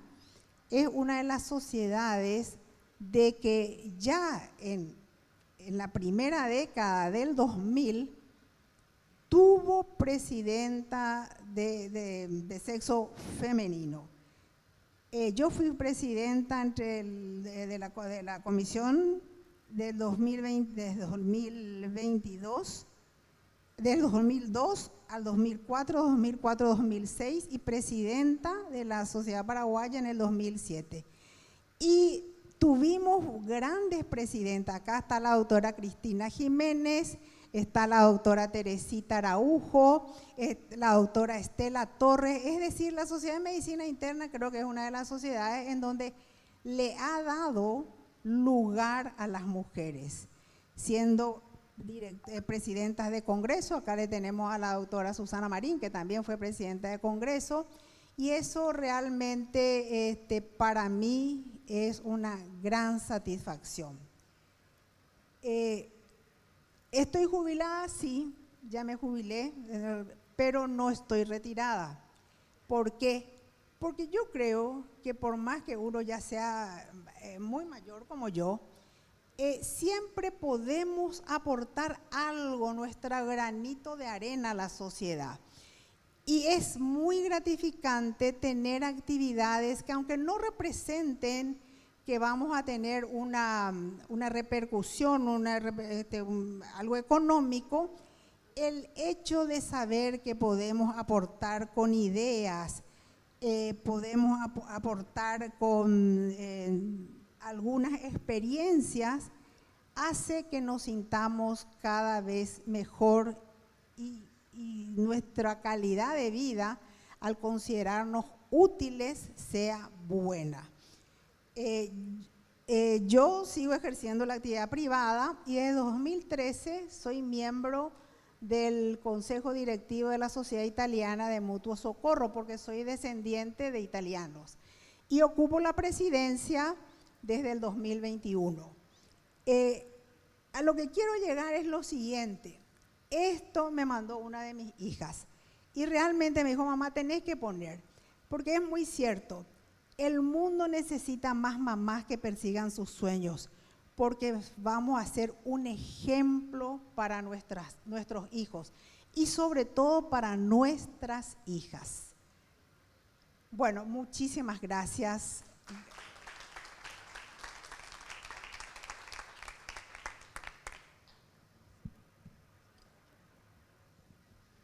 es una de las sociedades de que ya en la primera década del 2000 tuvo presidenta de sexo femenino. Yo fui presidenta de la comisión del 2022, del 2002 al 2004, 2006 y presidenta de la Sociedad Paraguaya en el 2007. Y tuvimos grandes presidentas. Acá está la doctora Cristina Jiménez, está la doctora Teresita Araujo, la doctora Estela Torres. Es decir, la Sociedad de Medicina Interna creo que es una de las sociedades en donde le ha dado lugar a las mujeres, siendo presidentas de Congreso. Acá le tenemos a la doctora Susana Marín, que también fue presidenta de Congreso, y eso realmente para mí es una gran satisfacción. ¿Estoy jubilada? Sí, ya me jubilé, pero no estoy retirada. ¿Por qué? Porque yo creo que por más que uno ya sea muy mayor como yo, siempre podemos aportar algo, nuestro granito de arena a la sociedad. Y es muy gratificante tener actividades que, aunque no representen que vamos a tener una repercusión, algo económico, el hecho de saber que podemos aportar con ideas, podemos aportar con algunas experiencias, hace que nos sintamos cada vez mejor y nuestra calidad de vida, al considerarnos útiles, sea buena. Yo sigo ejerciendo la actividad privada y desde 2013 soy miembro del Consejo Directivo de la Sociedad Italiana de Mutuo Socorro, porque soy descendiente de italianos, y ocupo la presidencia desde el 2021. A lo que quiero llegar es lo siguiente. Esto me mandó una de mis hijas y realmente me dijo: mamá, tenés que poner, porque es muy cierto, el mundo necesita más mamás que persigan sus sueños, porque vamos a ser un ejemplo para nuestros hijos y sobre todo para nuestras hijas. Bueno, muchísimas gracias.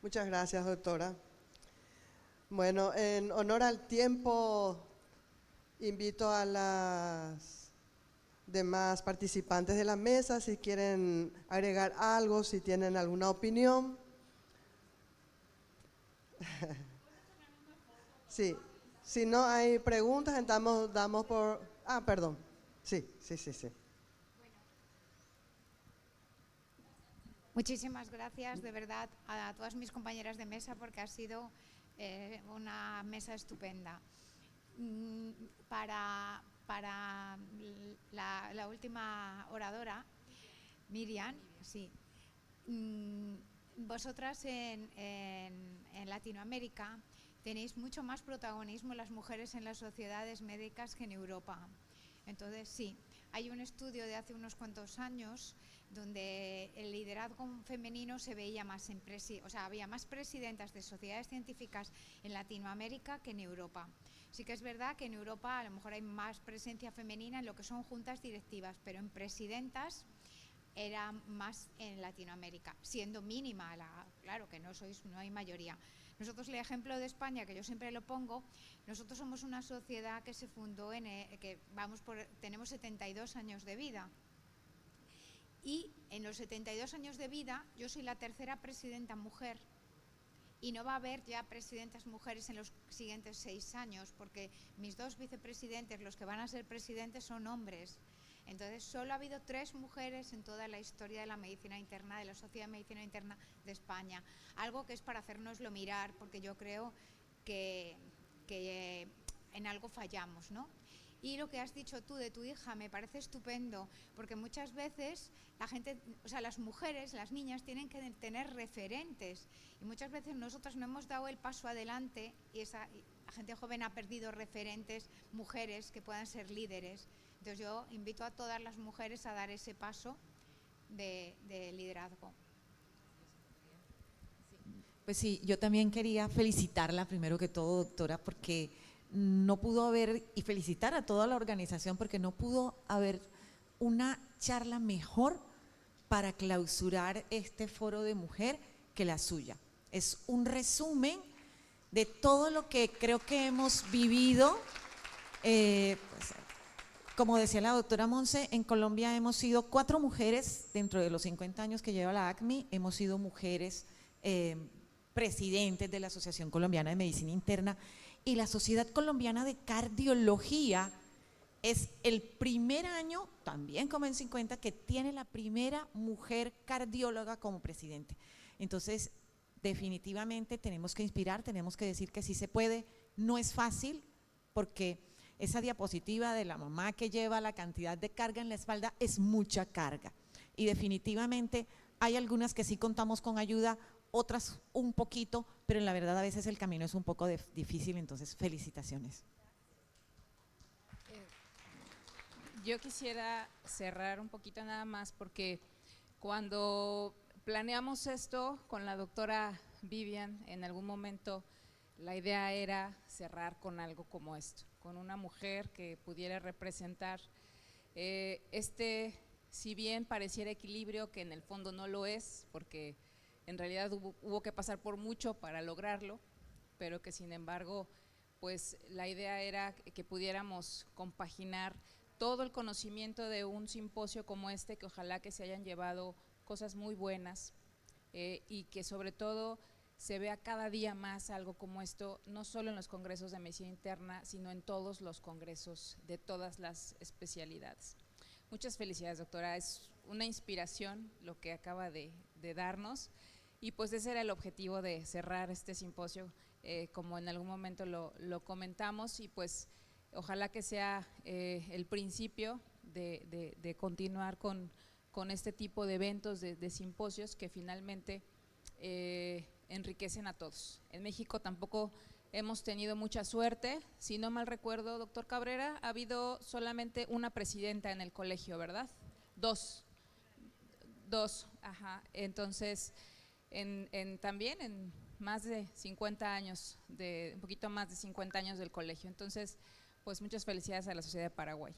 Muchas gracias, doctora. Bueno, en honor al tiempo, invito a las demás participantes de la mesa si quieren agregar algo, si tienen alguna opinión. Sí, si no hay preguntas, entonces damos por… Ah, perdón. Sí. Muchísimas gracias, de verdad, a todas mis compañeras de mesa, porque ha sido una mesa estupenda. Para la última oradora, Miriam, sí. Vosotras en Latinoamérica tenéis mucho más protagonismo las mujeres en las sociedades médicas que en Europa. Entonces, sí, hay un estudio de hace unos cuantos años donde el liderazgo femenino se veía más o sea, había más presidentas de sociedades científicas en Latinoamérica que en Europa. Sí que es verdad que en Europa a lo mejor hay más presencia femenina en lo que son juntas directivas, pero en presidentas era más en Latinoamérica, siendo mínima, claro que no hay mayoría. Nosotros, el ejemplo de España, que yo siempre lo pongo, nosotros somos una sociedad que se fundó tenemos 72 años de vida. Y en los 72 años de vida, yo soy la tercera presidenta mujer. Y no va a haber ya presidentas mujeres en los siguientes 6 años, porque mis 2 vicepresidentes, los que van a ser presidentes, son hombres. Entonces, solo ha habido 3 mujeres en toda la historia de la medicina interna, de la Sociedad de Medicina Interna de España. Algo que es para hacérnoslo mirar, porque yo creo que en algo fallamos, ¿no? Y lo que has dicho tú de tu hija me parece estupendo, porque muchas veces la gente, o sea, las mujeres, las niñas tienen que tener referentes, y muchas veces nosotras no hemos dado el paso adelante y la gente joven ha perdido referentes, mujeres que puedan ser líderes. Entonces yo invito a todas las mujeres a dar ese paso de liderazgo. Pues sí, yo también quería felicitarla primero que todo, doctora, porque no pudo haber, y felicitar a toda la organización, porque no pudo haber una charla mejor para clausurar este foro de mujer que la suya. Es un resumen de todo lo que creo que hemos vivido. Como decía la doctora Monse, en Colombia hemos sido 4 mujeres dentro de los 50 años que lleva la ACMI, hemos sido mujeres presidentes de la Asociación Colombiana de Medicina Interna, y la Sociedad Colombiana de Cardiología es el primer año, también como en 50, que tiene la primera mujer cardióloga como presidente. Entonces, definitivamente tenemos que inspirar, tenemos que decir que sí se puede. No es fácil, porque esa diapositiva de la mamá que lleva la cantidad de carga en la espalda es mucha carga, y definitivamente hay algunas que sí contamos con ayuda, otras un poquito, pero en la verdad a veces el camino es un poco difícil. Entonces, felicitaciones. Yo quisiera cerrar un poquito nada más, porque cuando planeamos esto con la doctora Vivian, en algún momento la idea era cerrar con algo como esto, con una mujer que pudiera representar si bien pareciera equilibrio, que en el fondo no lo es, porque en realidad hubo que pasar por mucho para lograrlo, pero que sin embargo, pues la idea era que pudiéramos compaginar todo el conocimiento de un simposio como este, que ojalá que se hayan llevado cosas muy buenas, y que sobre todo se vea cada día más algo como esto, no solo en los congresos de medicina interna, sino en todos los congresos de todas las especialidades. Muchas felicidades, doctora, es una inspiración lo que acaba de darnos, y pues ese era el objetivo de cerrar este simposio, como en algún momento lo comentamos, y pues ojalá que sea el principio de continuar con este tipo de eventos, de simposios que finalmente enriquecen a todos. En México tampoco hemos tenido mucha suerte, si no mal recuerdo, doctor Cabrera, ha habido solamente una presidenta en el colegio, ¿verdad? Dos, ajá. Entonces, también en más de 50 años, un poquito más de 50 años del colegio. Entonces, pues muchas felicidades a la Sociedad de Paraguay.